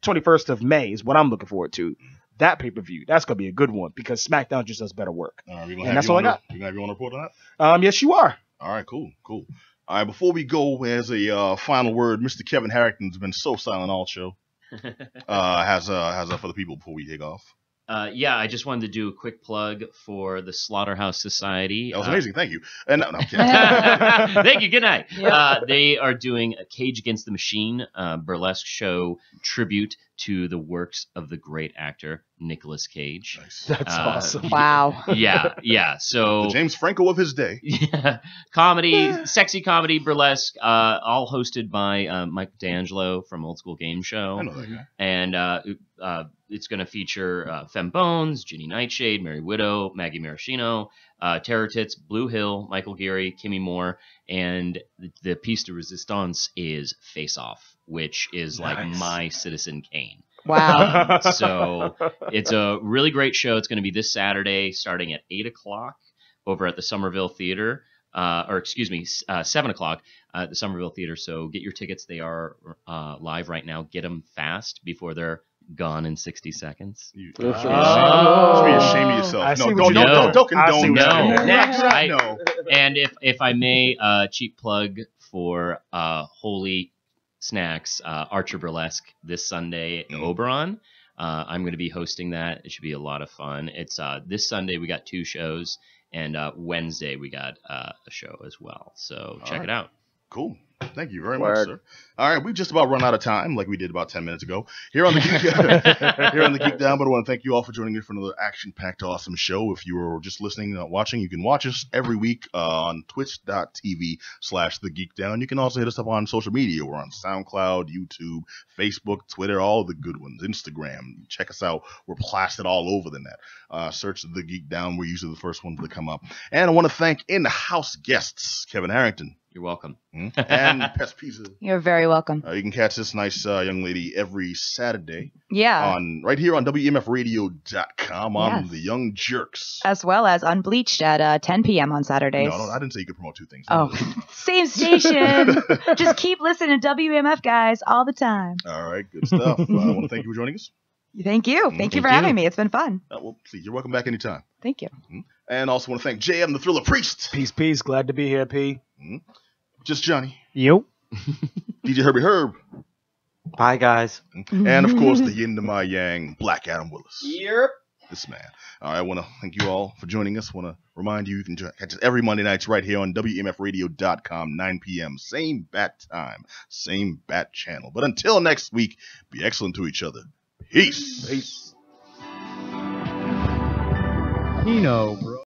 Speaker 4: 21st of May is what I'm looking forward to. That pay-per-view, that's gonna be a good one because SmackDown just does better work. And that's all I got.
Speaker 2: You gonna have you on report on
Speaker 4: that? Yes, you are.
Speaker 2: All right, cool. All right, before we go, as a final word, Mr. Kevin Harrington's been so silent all show. Has for the people before we take off.
Speaker 5: I just wanted to do a quick plug for the Slaughterhouse Society.
Speaker 2: That was amazing. Thank you. No, I'm kidding.
Speaker 5: Thank you. Good night.
Speaker 3: Yeah.
Speaker 5: They are doing a Cage Against the Machine burlesque show tribute to the works of the great actor Nicolas Cage.
Speaker 2: Nice.
Speaker 4: That's awesome.
Speaker 3: Wow.
Speaker 5: Yeah. So
Speaker 2: the James Franco of his day.
Speaker 5: Yeah, comedy, sexy comedy, burlesque, all hosted by Mike D'Angelo from Old School Game Show.
Speaker 2: I know that guy.
Speaker 5: And it's going to feature Femme Bones, Ginny Nightshade, Mary Widow, Maggie Maraschino, Terror Tits, Blue Hill, Michael Geary, Kimmy Moore, and the piece de resistance is Face Off, which is like my Citizen Kane.
Speaker 3: Wow.
Speaker 5: So it's a really great show. It's going to be this Saturday starting at 8 o'clock over at the Somerville Theater. 7 o'clock at the Somerville Theater. So get your tickets. They are live right now. Get them fast before they're gone in 60 seconds.
Speaker 2: You should be ashamed of yourself. Don't condone that.
Speaker 5: No. And if I may, cheap plug for Holy Snacks Archer Burlesque this Sunday in Oberon. I'm going to be hosting that. It should be a lot of fun. It's this Sunday we got 2 shows, and Wednesday we got a show as well. So check it out.
Speaker 2: Cool. Thank you very much, sir. All right, we just about run out of time, like we did about 10 minutes ago here on the Geek Down. But I want to thank you all for joining me for another action-packed, awesome show. If you were just listening, not watching, you can watch us every week on twitch.tv/The Geek Down. You can also hit us up on social media. We're on SoundCloud, YouTube, Facebook, Twitter, all the good ones, Instagram. Check us out. We're plastered all over the net. Search The Geek Down. We're usually the first ones to come up. And I want to thank in-house guests, Kevin Harrington.
Speaker 5: You're welcome.
Speaker 2: And Pest Pizza.
Speaker 3: You're very welcome.
Speaker 2: You can catch this nice young lady every Saturday.
Speaker 3: Yeah.
Speaker 2: Right here on WEMFradio.com on The Young Jerks.
Speaker 3: As well as Unbleached at 10 p.m. on Saturdays.
Speaker 2: No, I didn't say you could promote 2 things.
Speaker 3: Oh, same station. Just keep listening to WMF, guys, all the time.
Speaker 2: All right, good stuff. I want to thank you for joining us.
Speaker 3: Thank you. Thank you for having me. It's been fun.
Speaker 2: Please, you're welcome back anytime.
Speaker 3: Thank you.
Speaker 2: And also want to thank JM, the Thriller Priest.
Speaker 4: Peace. Glad to be here, P.
Speaker 2: Just Johnny.
Speaker 6: Yo.
Speaker 2: DJ Herbie Herb.
Speaker 7: Bye, guys.
Speaker 2: And, of course, the yin to my yang, Black Adam Willis.
Speaker 7: Yep.
Speaker 2: This man. All right, I want to thank you all for joining us. Want to remind you can catch us every Monday nights right here on WEMFradio.com, 9 p.m. Same bat time, same bat channel. But until next week, be excellent to each other. Peace.
Speaker 6: You know, bro.